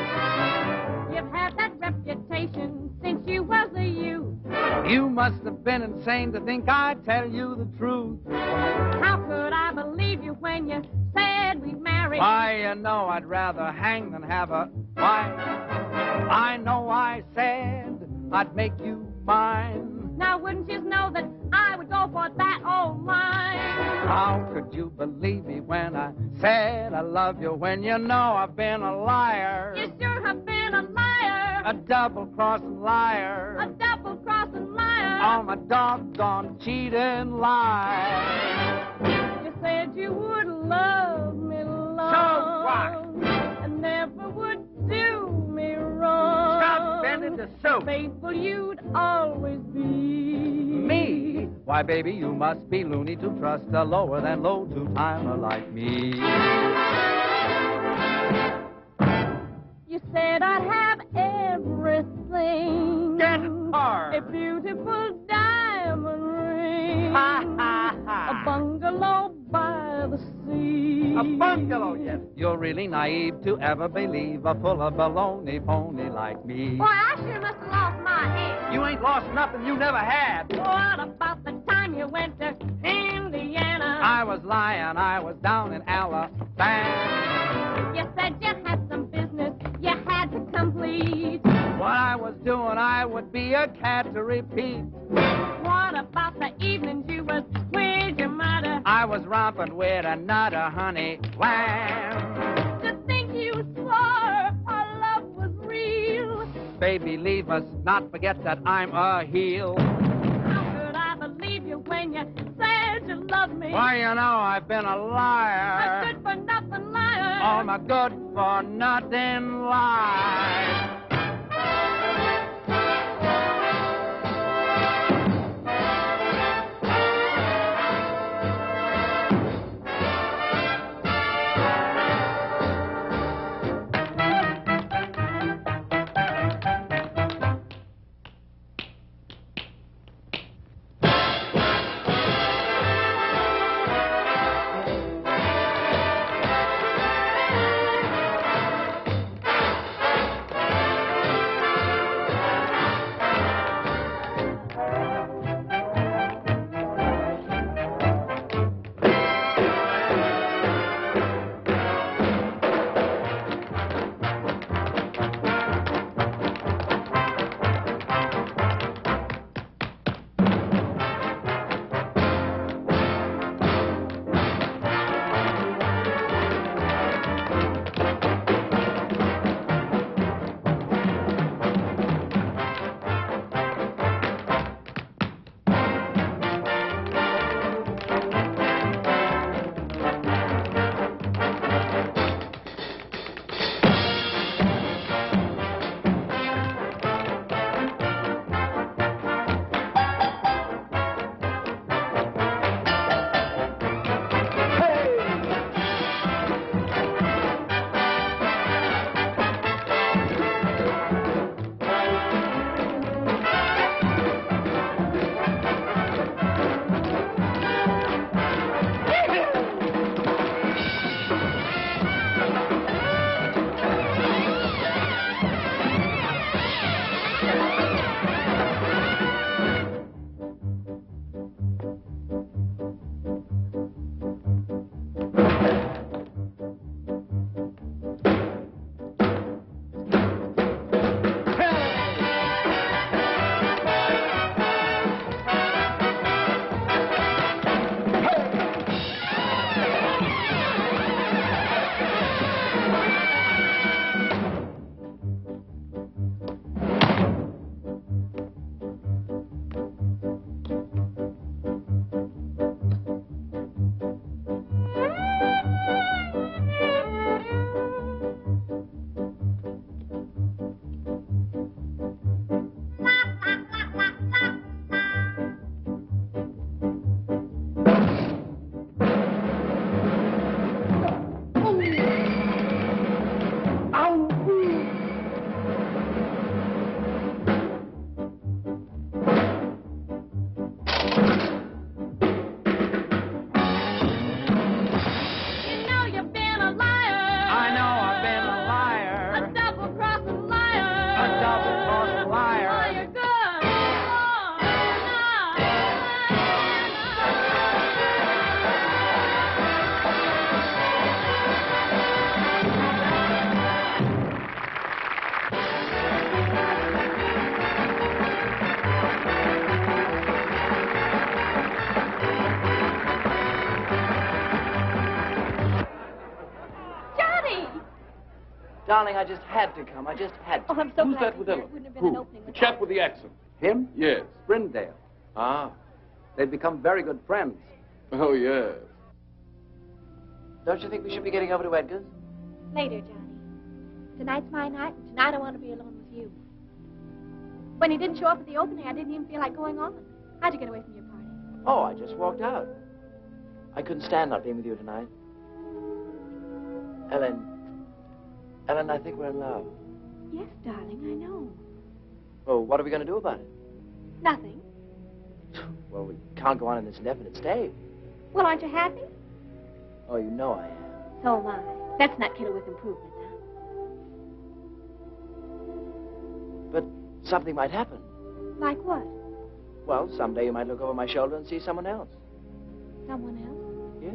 You've had that reputation since you was a youth. You must have been insane to think I'd tell you the truth. How could I believe you when you said we'd marry? Why, you know I'd rather hang than have a wife. I know I said I'd make you mine. Now, wouldn't you know that I would go for that old line? How could you believe me when I said I love you, when you know I've been a liar? You sure have been a liar. A double-crossing liar. A double-crossing liar. Oh, my doggone cheating lie. You said you would love me long. So what? And never would do me wrong. Stop bending the soup. Faithful you'd always be. Me? Why, baby, you must be loony to trust a lower than low two-timer like me. You said I'd have everything. Get her. A beautiful diamond ring. Ha, ha, ha. A bungalow by the sea. A bungalow, yes. You're really naive to ever believe a full of baloney pony like me. Boy, I sure must have lost my head. You ain't lost nothing you never had. What about the time you went to Indiana? I was lying, I was down in Alabama. You said you had some business you had to complete. What I was doing, I would be a cat to repeat. What about the evenings you was with your mother? I was romping with another honey lamb. To think you swore our love was real. Baby, leave us, not forget that I'm a heel. How could I believe you when you said you loved me? Why, you know, I've been a liar. A good-for-nothing liar. Oh, my good-for-nothing liar. Darling, I just had to come. I just had to. Oh, I'm so Who's glad that with you're Ellen? here. It wouldn't have been Who? an opening The without chap with the accent. Him? Yes. Brindale. Ah. They've become very good friends. Oh, yes. Don't you think we should be getting over to Edgar's? Later, Johnny. Tonight's my night, and tonight I want to be alone with you. When you didn't show up at the opening, I didn't even feel like going on. How'd you get away from your party? Oh, I just walked out. I couldn't stand not being with you tonight. Ellen, I think we're in love. Yes, darling, I know. Well, what are we going to do about it? Nothing. Well, we can't go on in this indefinite state. Well, aren't you happy? Oh, you know I am. So am I. Let's not kid her with improvement now. But something might happen. Like what? Well, someday you might look over my shoulder and see someone else. Someone else? Yes.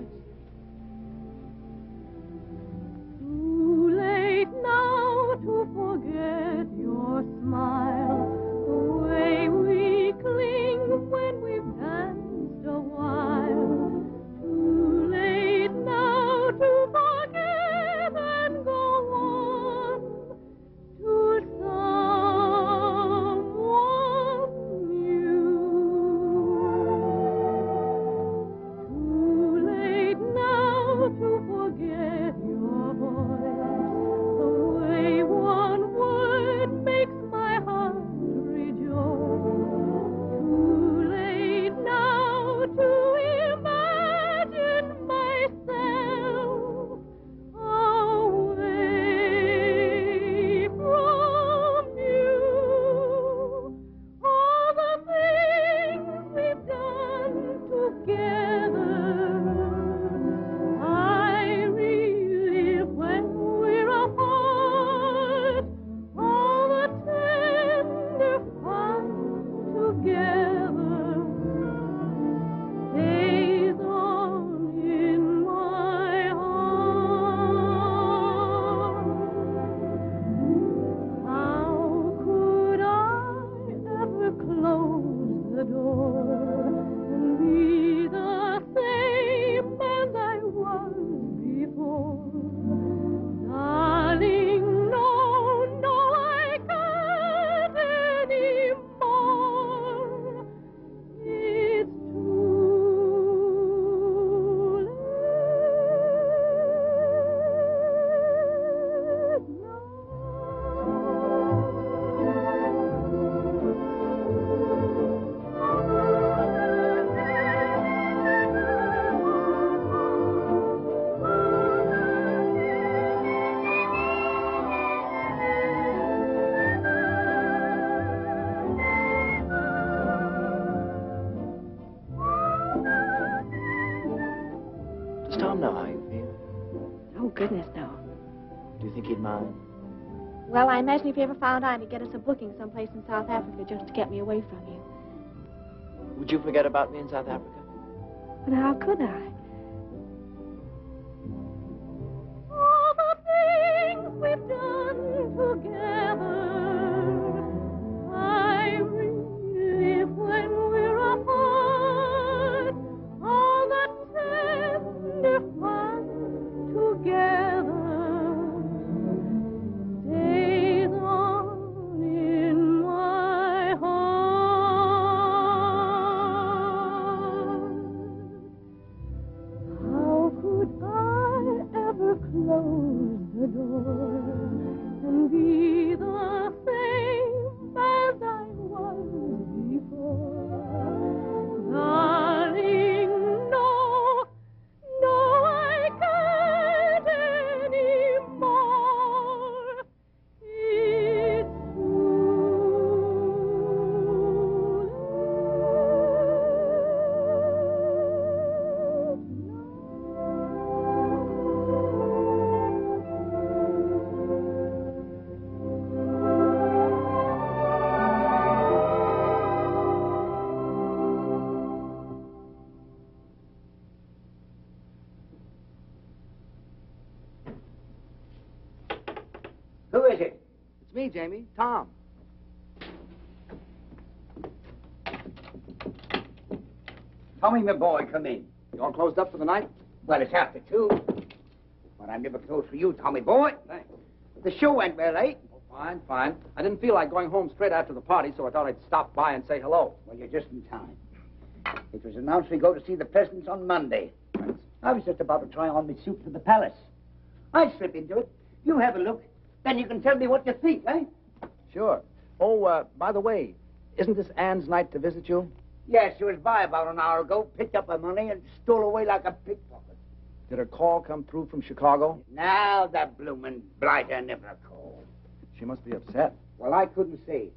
Too late now to forget your smile, the way we cling when we've danced a while. Too late now to forget and go on to someone new. Too late now to forget your voice, the way one word makes my heart rejoice. Too late now to imagine myself away from you. All the things we've done together, I relive when we're apart. All the tender fun together stays on in my heart. How could I ever close the door and be the same as I was before? Darling, no, no, I can't anymore. It's too late Does Tom know how you feel? Oh, goodness, no. Do you think he'd mind? Well, I imagine if he ever found out, he'd get us a booking someplace in South Africa just to get me away from you. Would you forget about me in South Africa? But how could I? all the things we've done together, I relive when we're apart. All the tender fun together stays on in my heart. How could I ever close the door and be the same as I was before? Darling, no, no, I can't anymore. It's Who is it? It's me, Jamie. Tom. Tommy, my boy, come in. You all closed up for the night? Well, it's after 2. But I'm never close for you, Tommy boy. Thanks. The show went well, eh? Fine, fine. I didn't feel like going home straight after the party, so I thought I'd stop by and say hello. Well, you're just in time. It was announced we go to see the presidents on Monday. I was just about to try on my suit for the palace. I'll slip into it. You have a look. Then you can tell me what you think, eh? Sure. Oh, by the way, isn't this Anne's night to visit you? Yes, she was by about an hour ago, picked up her money, and stole away like a pickpocket. Did her call come through from Chicago? Now the bloomin' blighter never called. She must be upset. Well, I couldn't say.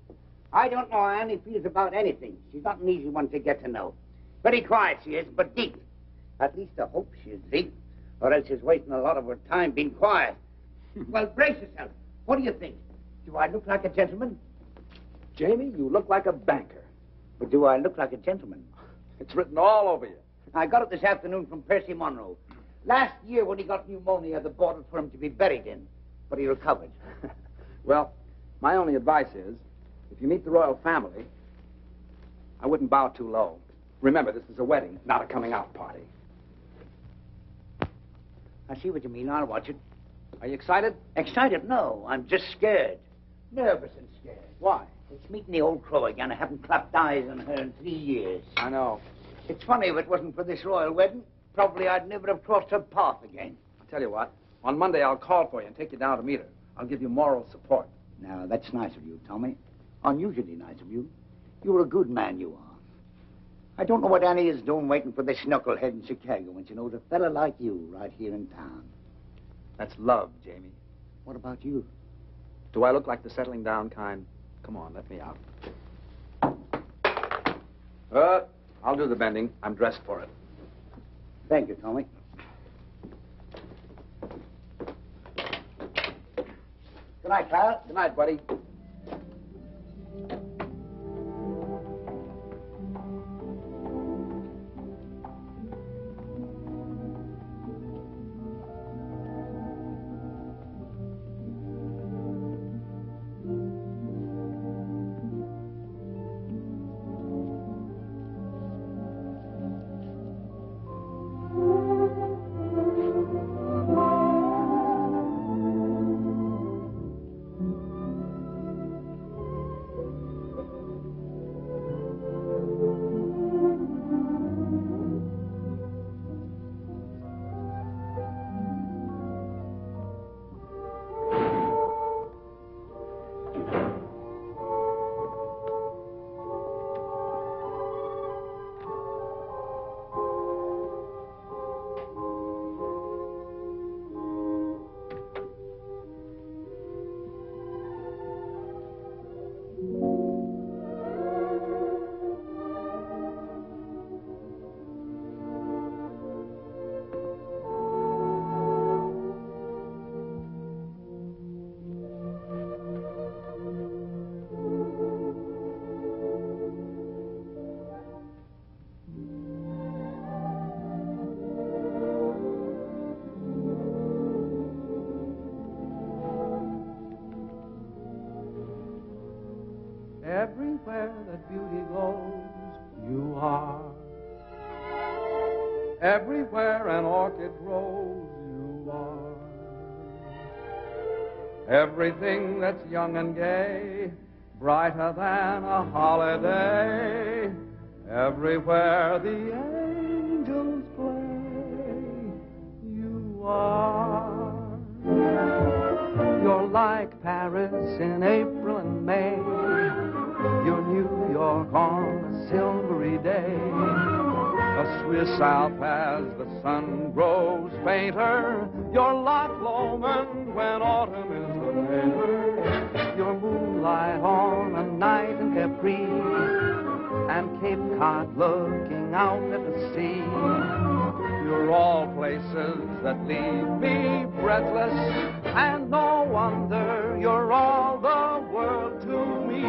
I don't know how Annie feels about anything. She's not an easy one to get to know. Very quiet she is, but deep. At least I hope she is deep, or else she's wasting a lot of her time being quiet. Well, brace yourself. What do you think? Do I look like a gentleman? Jamie, you look like a banker. But do I look like a gentleman? It's written all over you. I got it this afternoon from Percy Monroe. Last year, when he got pneumonia, they bought it for him to be buried in. But he recovered. Well, my only advice is, if you meet the royal family, I wouldn't bow too low. Remember, this is a wedding, not a coming-out party. I see what you mean. I'll watch it. Are you excited? Excited? No, I'm just scared. Nervous and scared. Why? It's meeting the old crow again. I haven't clapped eyes on her in 3 years. I know. It's funny, if it wasn't for this royal wedding, probably I'd never have crossed her path again. I'll tell you what. On Monday, I'll call for you and take you down to meet her. I'll give you moral support. Now, that's nice of you, Tommy. Unusually nice of you. You're a good man, you are. I don't know what Annie is doing waiting for this knucklehead in Chicago when she knows a fella like you right here in town. That's love, Jamie. What about you? Do I look like the settling down kind? Come on, let me out. I'll do the bending. I'm dressed for it. Thank you, Tommy. Good night, Clara. Good night, buddy. Everywhere that beauty goes, you are. Everywhere an orchid grows, you are. Everything that's young and gay, brighter than a holiday. Everywhere the angels play, you are. You're like Paris in April and May. You're New York on a silvery day. A Swiss Alp as the sun grows fainter. You're Loch Lomond when autumn is the later. You're moonlight on a night in Capri, and Cape Cod looking out at the sea. You're all places that leave me breathless, and no wonder you're all the world to me.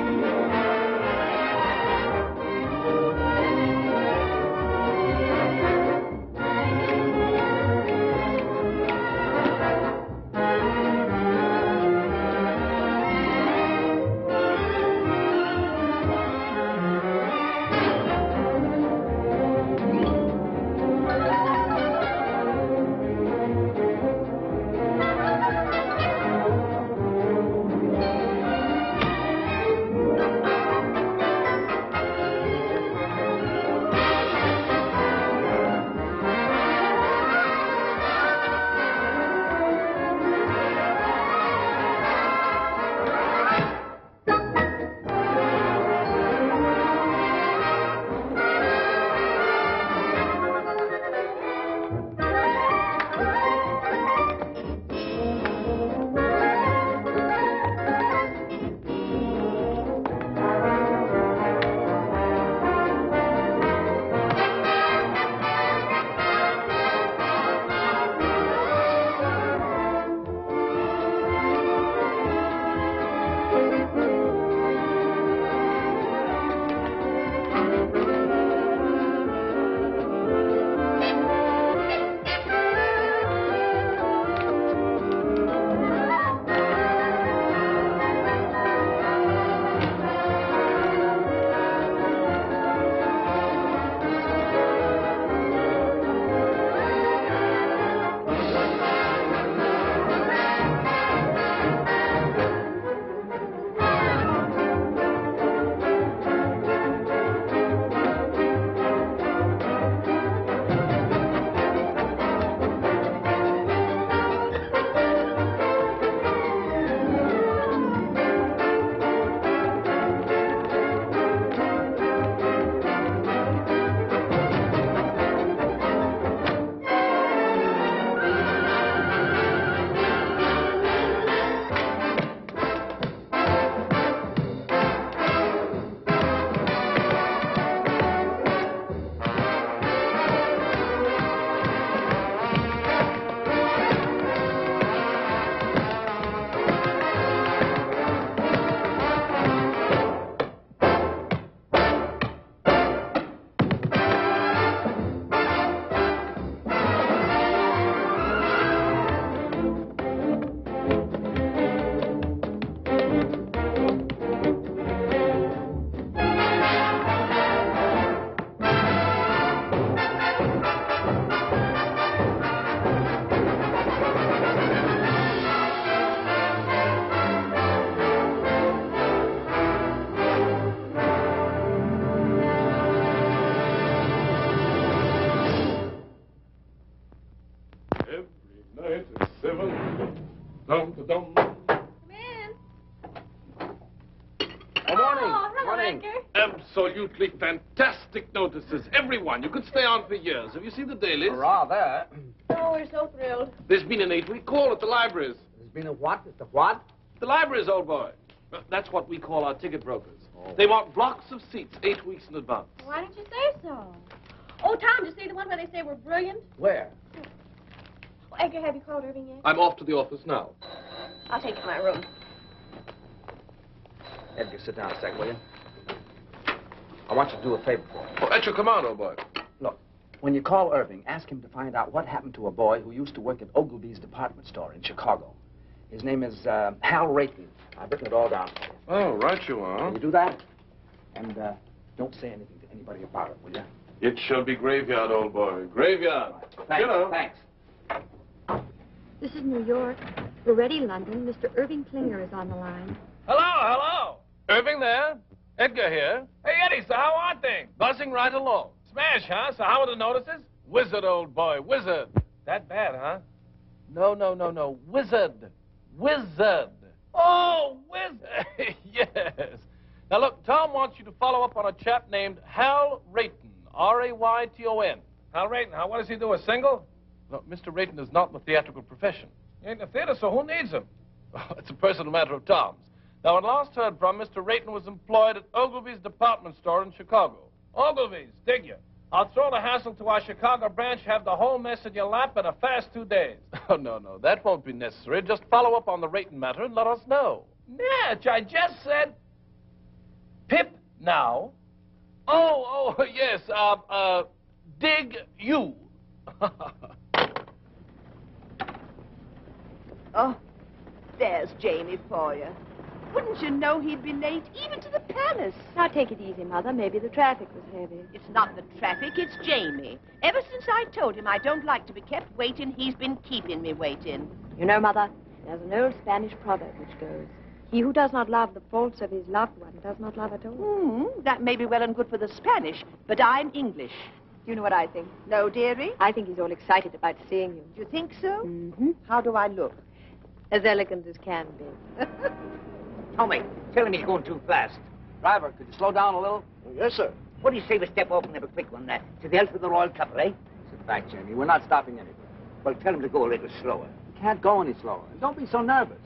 morning. Absolutely fantastic notices. Everyone. You could stay on for years. Have you seen the dailies? Rather. Oh, we're so thrilled. There's been an 8-week call at the libraries. There's been a what? It's a what? The libraries, old boy. That's what we call our ticket brokers. Oh. They want blocks of seats 8 weeks in advance. Why didn't you say so? Oh, Tom, did you see the one where they say we're brilliant? Where? Oh, Edgar, have you called Irving yet? I'm off to the office now. I'll take you to my room. Edgar, sit down a sec, will you? I want you to do a favor for me. Oh, at your command, old boy. Look, when you call Irving, ask him to find out what happened to a boy who used to work at Ogilvy's department store in Chicago. His name is Hal Rayton. I've written it all down for you. Oh, right you are. Can you do that? And don't say anything to anybody about it, will you? It shall be graveyard, old boy. Graveyard. Thanks. You know. Thanks. This is New York. We're ready, London. Mr. Irving Klinger is on the line. Hello, hello. Irving there. Edgar here. Hey, Eddie, so how are things? Buzzing right along. Smash, huh? So how are the notices? Wizard, old boy. Wizard. That bad, huh? No. Wizard. Wizard. Oh, wizard. Yes. Now, look, Tom wants you to follow up on a chap named Hal Rayton. R-A-Y-T-O-N. Hal Rayton, huh? What does he do, a single? No, Mr. Rayton is not in the theatrical profession. He ain't in the theater, so who needs him? Oh, it's a personal matter of Tom's. Now, when last heard from, Mr. Rayton was employed at Ogilvy's department store in Chicago. Ogilvy's, dig you. I'll throw the hassle to our Chicago branch, have the whole mess in your lap in a fast 2 days. Oh, no, that won't be necessary. Just follow up on the Rayton matter and let us know. Natch, I just said... Pip now. Oh, yes, dig you. Oh, there's Jamie for you. Wouldn't you know he'd be late, even to the palace? Now, take it easy, Mother. Maybe the traffic was heavy. It's not the traffic, it's Jamie. Ever since I told him I don't like to be kept waiting, he's been keeping me waiting. You know, Mother, there's an old Spanish proverb which goes, he who does not love the faults of his loved one does not love at all. That may be well and good for the Spanish, but I'm English. Do you know what I think? No, dearie? I think he's all excited about seeing you. Do you think so? Mm-hmm. How do I look? As elegant as can be. Tommy, tell him he's going too fast. Driver, could you slow down a little? Yes, sir. What do you say we step off and have a quick one, to the health of the royal couple, eh? Sit back, Jamie. We're not stopping anywhere. Well, tell him to go a little slower. You can't go any slower. And don't be so nervous.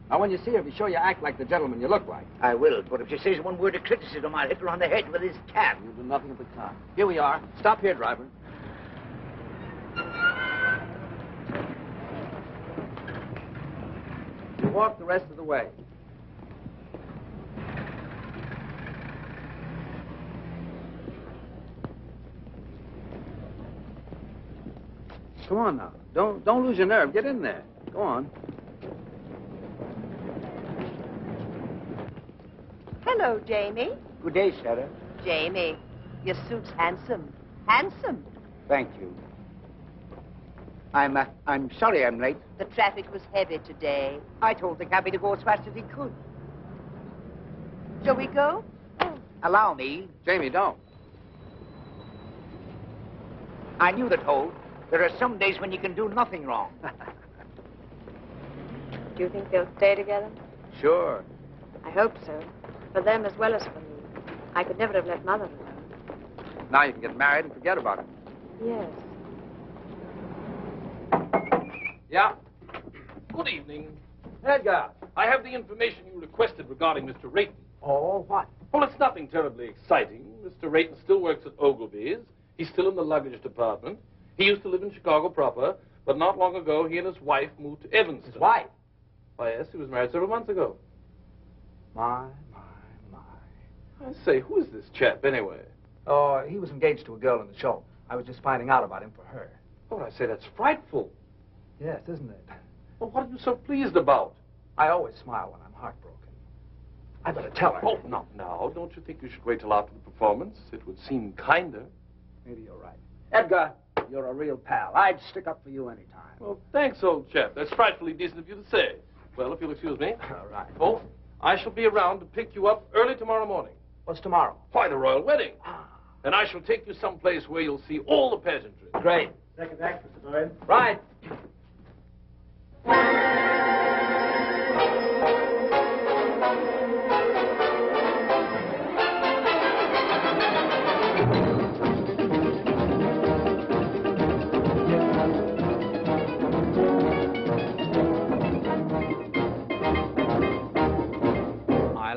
Now, when you see her, be sure you act like the gentleman you look like. I will, but if she says one word of criticism, I'll hit her on the head with his cap. You'll do nothing of the kind. Here we are. Stop here, driver. You walk the rest of the way. Come on now. Don't lose your nerve. Get in there. Go on. Hello, Jamie. Good day, Sarah. Jamie, your suit's handsome. Handsome. Thank you. I'm sorry I'm late. The traffic was heavy today. I told the cabby to go as fast as he could. Shall we go? Allow me. Jamie, don't. I knew the toll. There are some days when you can do nothing wrong. Do you think they'll stay together? Sure. I hope so. For them as well as for me. I could never have let Mother alone. Now you can get married and forget about it. Yes. Yeah? Good evening. Edgar. I have the information you requested regarding Mr. Rayton. Oh, what? Well, it's nothing terribly exciting. Mr. Rayton still works at Ogilvy's. He's still in the luggage department. He used to live in Chicago proper, but not long ago, he and his wife moved to Evanston. His wife? Why, yes, he was married several months ago. My. I say, who is this chap, anyway? Oh, he was engaged to a girl in the show. I was just finding out about him for her. Oh, I say, that's frightful. Yes, isn't it? Well, what are you so pleased about? I always smile when I'm heartbroken. I better tell her. Oh, not now. Don't you think you should wait till after the performance? It would seem kinder. Maybe you're right. Edgar, you're a real pal. I'd stick up for you any time. Well, thanks, old chap. That's frightfully decent of you to say. Well, if you'll excuse me. All right. Oh, I shall be around to pick you up early tomorrow morning. What's tomorrow? Why, the royal wedding. And I shall take you someplace where you'll see all the pageantry. Great. Second act, Mr. Doyle. Right.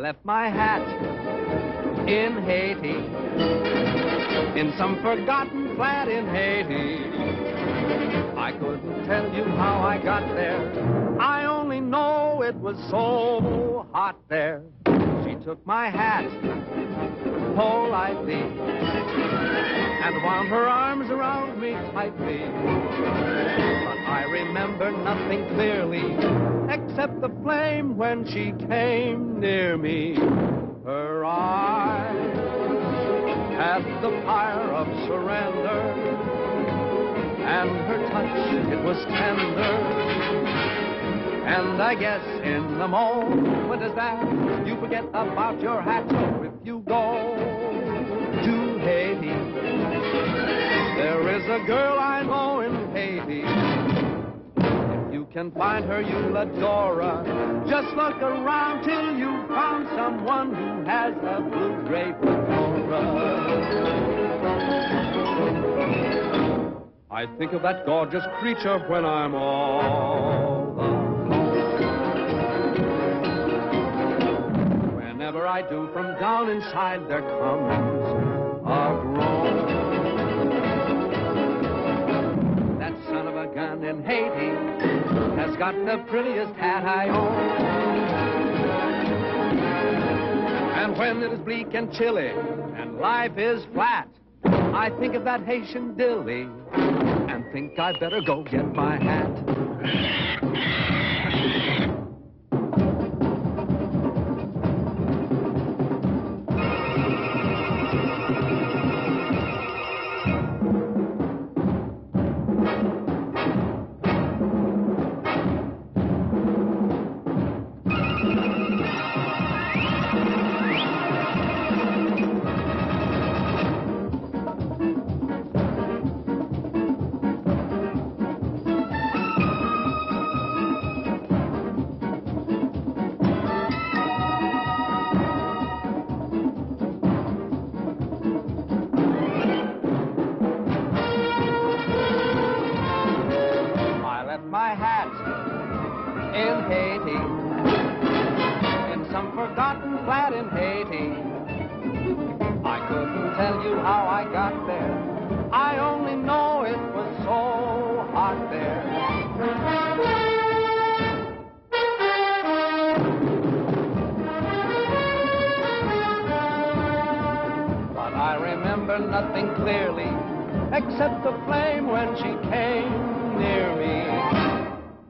left my hat in Haiti, in some forgotten flat in Haiti. I couldn't tell you how I got there. I only know it was so hot there. She took my hat politely and wound her arms around me tightly. But I remember nothing clearly except the flame when she came near me. Her eyes had the fire of surrender, and her touch, it was tender. And I guess in the moment as that, you forget about your hat. So if you go to Haiti, there is a girl I know in Haiti. If you can find her, you'll adore her. Just look around till you found someone who has a blue gray fedora. I think of that gorgeous creature when I'm all alone. Whenever I do, from down inside there comes a groan. That son of a gun in Haiti has got the prettiest hat I own. And when it is bleak and chilly and life is flat, I think of that Haitian dilly and think I'd better go get my hat. Nothing clearly except the flame when she came near me.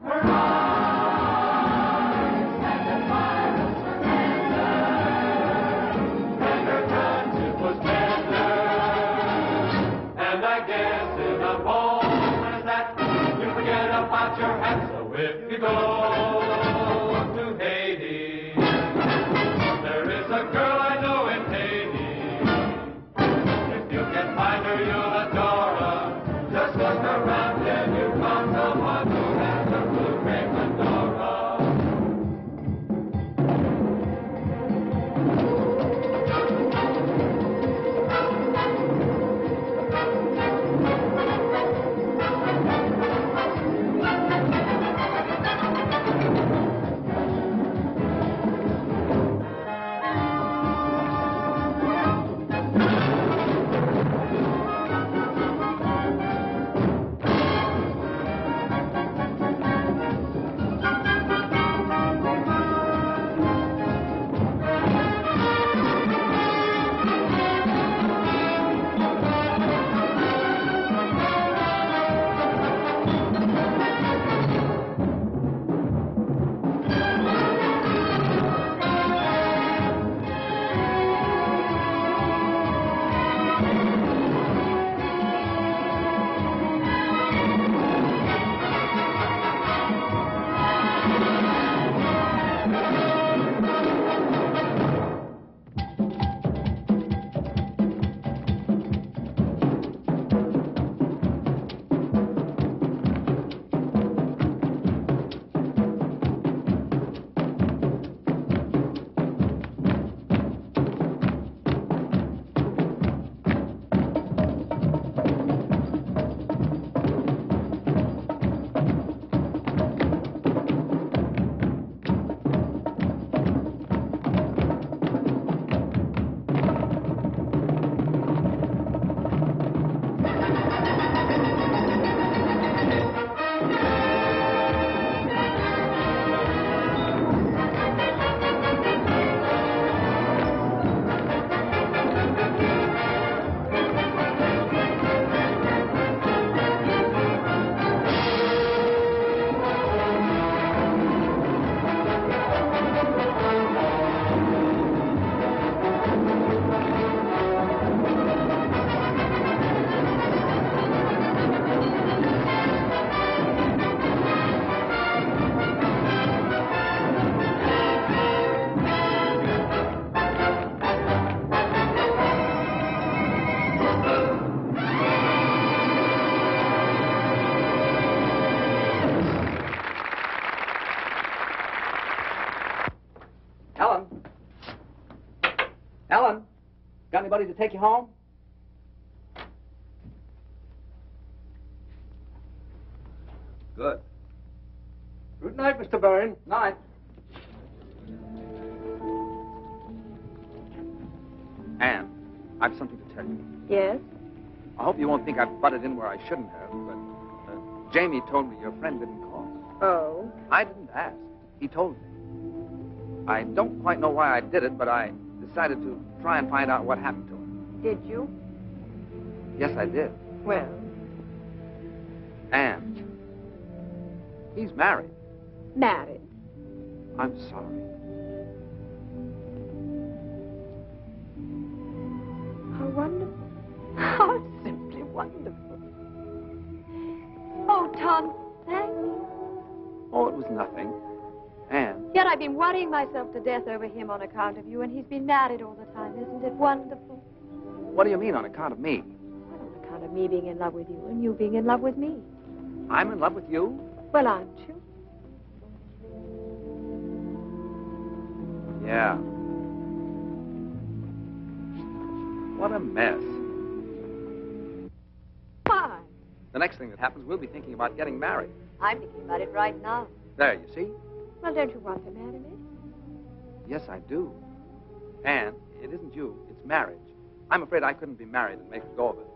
Her eyes had the fire of surrender, and her touch, it was tender. And I guess in a moment as that, you forget about your hat. So if you go to Haiti, there is a girl I know in Haiti. Find her, you'll adore her. Just look around and you found someone who has a blue gray fedora. Ellen, got anybody to take you home? Good. Good night, Mr. Byrne. Night. Anne, I've something to tell you. Yes? I hope you won't think I've butted in where I shouldn't have, but Jamie told me your friend didn't call. Oh? I didn't ask. He told me. I don't quite know why I did it, but I decided to try and find out what happened to him. Did you? Yes, I did. Well? Anne, he's married. Married? I'm sorry. How wonderful. How simply wonderful. Oh, Tom, thank you. Oh, it was nothing. Anne. Yet I've been worrying myself to death over him on account of you, and he's been married all the time. Isn't it wonderful? What do you mean, on account of me? Well, on account of me being in love with you and you being in love with me. I'm in love with you? Well, aren't you? Yeah. What a mess. Why? The next thing that happens, we'll be thinking about getting married. I'm thinking about it right now. There, you see? Well, don't you want to marry me? Yes, I do. Anne, it isn't you, it's marriage. I'm afraid I couldn't be married and make a go of it.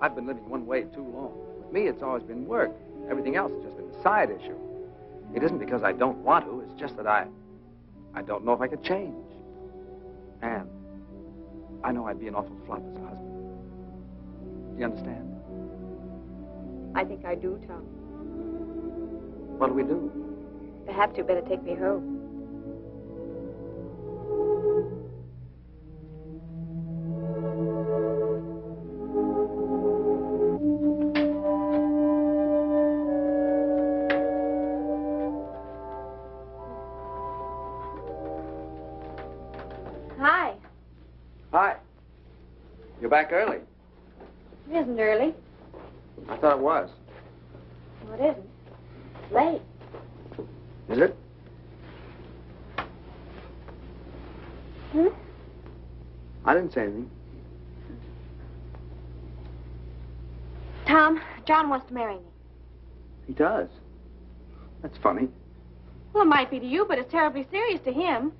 I've been living one way too long. With me, it's always been work. Everything else has just been a side issue. It isn't because I don't want to, it's just that I don't know if I could change. Anne, I know I'd be an awful flop as a husband. Do you understand? I think I do, Tom. What do we do? Perhaps you'd better take me home. Hi. Hi. You're back early. It isn't early. I thought it was. Well, it isn't. It's late. Is it? Hmm? I didn't say anything. Tom, John wants to marry me. He does. That's funny. Well, it might be to you, but it's terribly serious to him.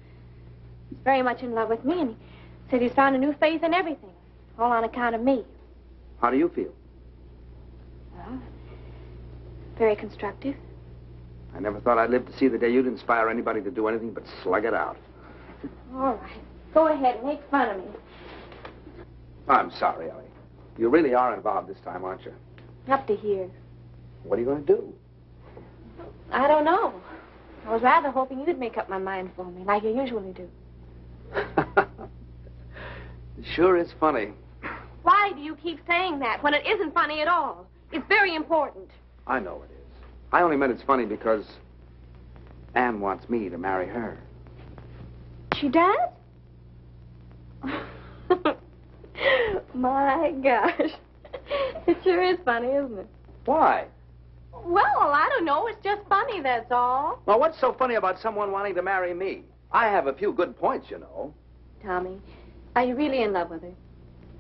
He's very much in love with me, and he said he's found a new faith in everything, all on account of me. How do you feel? Well, very constructive. I never thought I'd live to see the day you'd inspire anybody to do anything but slug it out. All right. Go ahead and make fun of me. I'm sorry, Ellie. You really are involved this time, aren't you? Up to here. What are you going to do? I don't know. I was rather hoping you'd make up my mind for me, like you usually do. It sure is funny. Why do you keep saying that when it isn't funny at all? It's very important. I know it is. I only meant it's funny because Anne wants me to marry her. She does? My gosh. It sure is funny, isn't it? Why? Well, I don't know. It's just funny, that's all. Well, what's so funny about someone wanting to marry me? I have a few good points, you know. Tommy, are you really in love with her?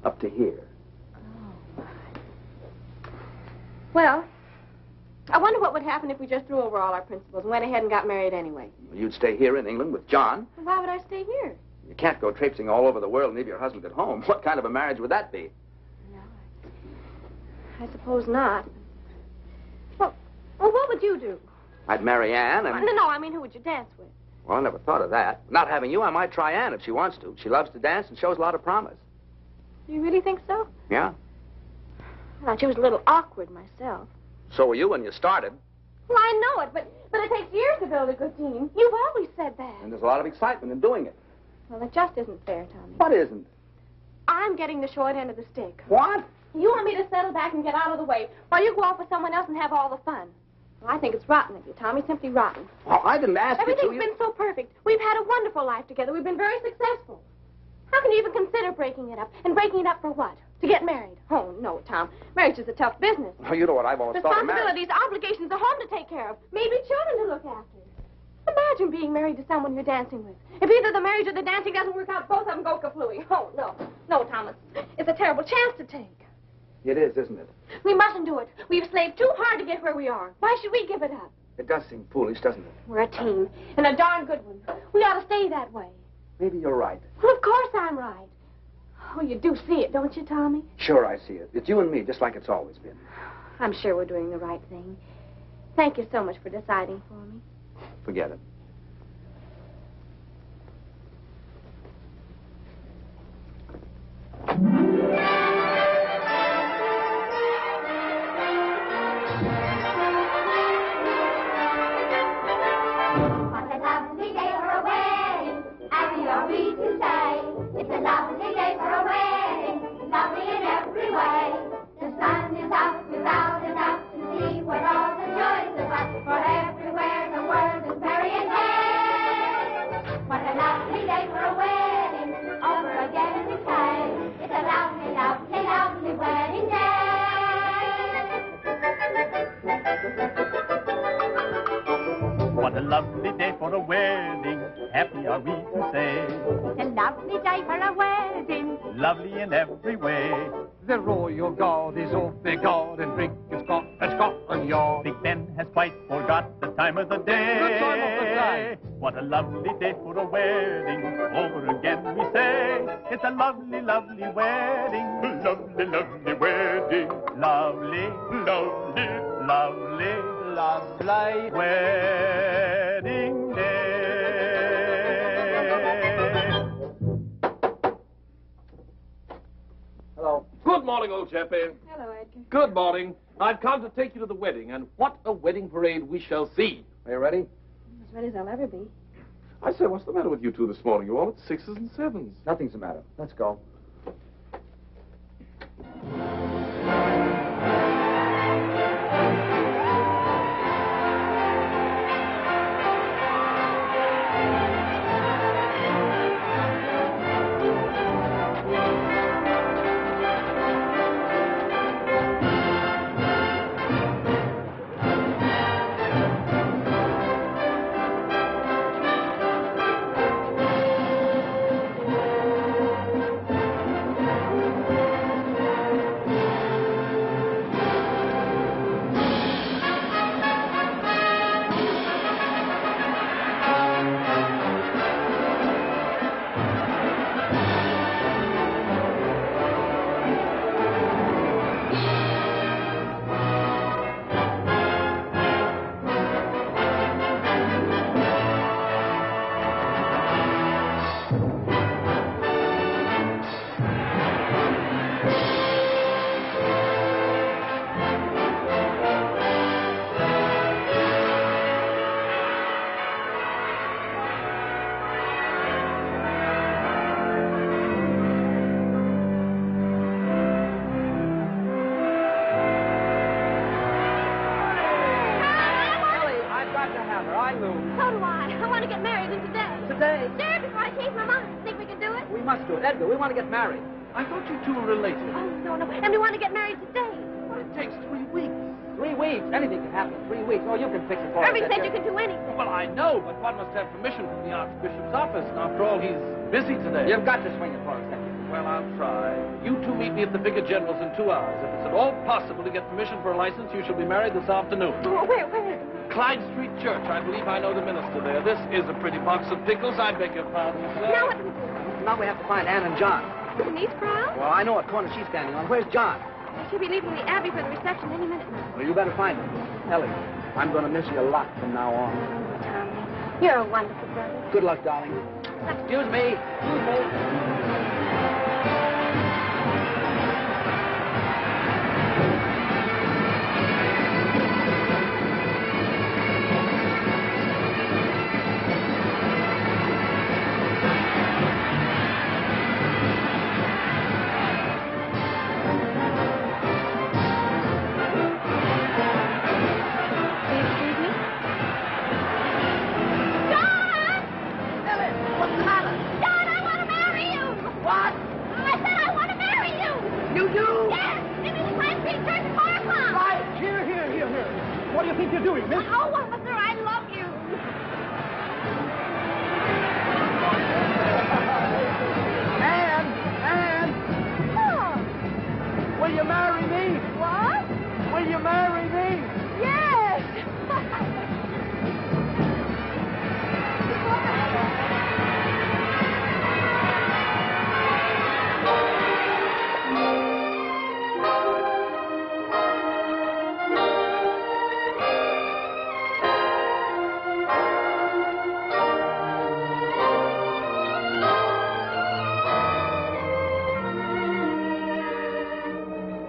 Up to here. Oh, my. Well, I wonder what would happen if we just threw over all our principles and went ahead and got married anyway. Well, you'd stay here in England with John. Why would I stay here? You can't go traipsing all over the world and leave your husband at home. What kind of a marriage would that be? No, I suppose not. Well, what would you do? I'd marry Anne and... No, I mean, who would you dance with? Well, I never thought of that. Not having you, I might try Anne if she wants to. She loves to dance and shows a lot of promise. You really think so? Yeah. I thought she was a little awkward myself. So were you when you started. Well, I know it, but it takes years to build a good team. You've always said that. And there's a lot of excitement in doing it. Well, it just isn't fair, Tommy. What isn't? I'm getting the short end of the stick. What? You want me to settle back and get out of the way while you go off with someone else and have all the fun. Well, I think it's rotten of you, Tommy, simply rotten. Well, I didn't ask you to. Everything's been so perfect. We've had a wonderful life together. We've been very successful. How can you even consider breaking it up? And breaking it up for what? To get married? Oh, no, Tom. Marriage is a tough business. Oh, you know what I've always thought of marriage. Responsibilities, obligations, a home to take care of, maybe children to look after. Imagine being married to someone you're dancing with. If either the marriage or the dancing doesn't work out, both of them go kaflooey. Oh, no. No, Thomas. It's a terrible chance to take. It is, isn't it? We mustn't do it. We've slaved too hard to get where we are. Why should we give it up? It does seem foolish, doesn't it? We're a team, and a darn good one. We ought to stay that way. Maybe you're right. Well, of course I'm right. Oh, you do see it, don't you, Tommy? Sure, I see it. It's you and me, just like it's always been. I'm sure we're doing the right thing. Thank you so much for deciding for me. Forget it. What a lovely day for a wedding, happy are we to say. It's a lovely day for a wedding, lovely in every way. The sun is out without a doubt to see what all the joys of us, for everywhere the world is merry and gay. What a lovely day for a wedding, over again we say. It's a lovely, lovely, lovely wedding day. What a lovely day for a wedding, happy are we to say. It's a lovely day for a wedding, Lovely in every way. The royal guard is off their guard and drink and Scotland Yard. Big Ben has quite forgot the time of the day. The time of the day. What a lovely day for a wedding, over again we say. It's a lovely, lovely wedding. Lovely, lovely wedding. Lovely, lovely, lovely, lovely wedding day. Hello. Good morning, old chappie. Hello, Edgar. Good morning. I've come to take you to the wedding, and what a wedding parade we shall see. Are you ready? As ready as I'll ever be. I say, what's the matter with you two this morning? You're all at 6s and 7s. Nothing's the matter. Let's go. Edgar, we want to get married. I thought you two were related. Oh, no, no. And we want to get married today. Well, it takes 3 weeks. 3 weeks? Anything can happen in 3 weeks. Oh, you can fix it for us. Irving said you can do anything. Well, I know, but one must have permission from the Archbishop's office. And after all, he's busy today. You've got to swing it for us, Edgar. Well, I'll try. You two meet me at the Vicar General's in 2 hours. If it's at all possible to get permission for a license, you shall be married this afternoon. Oh, where? Clyde Street Church. I believe I know the minister there. This is a pretty box of pickles. I beg your pardon, sir. Now what do we do? Now we have to find Anne and John. In these crowds? Well, I know what corner she's standing on. Where's John? She'll be leaving the Abbey for the reception any minute now. Well, you better find him. Ellie, I'm going to miss you a lot from now on. Tommy, you're a wonderful brother. Good luck, darling. Excuse me. Excuse me.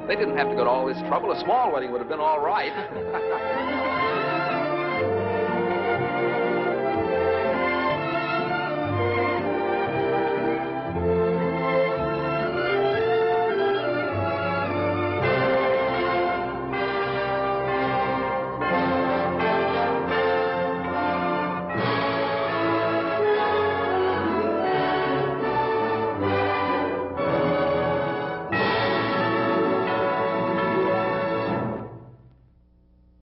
They didn't have to go to all this trouble. A small wedding would have been all right.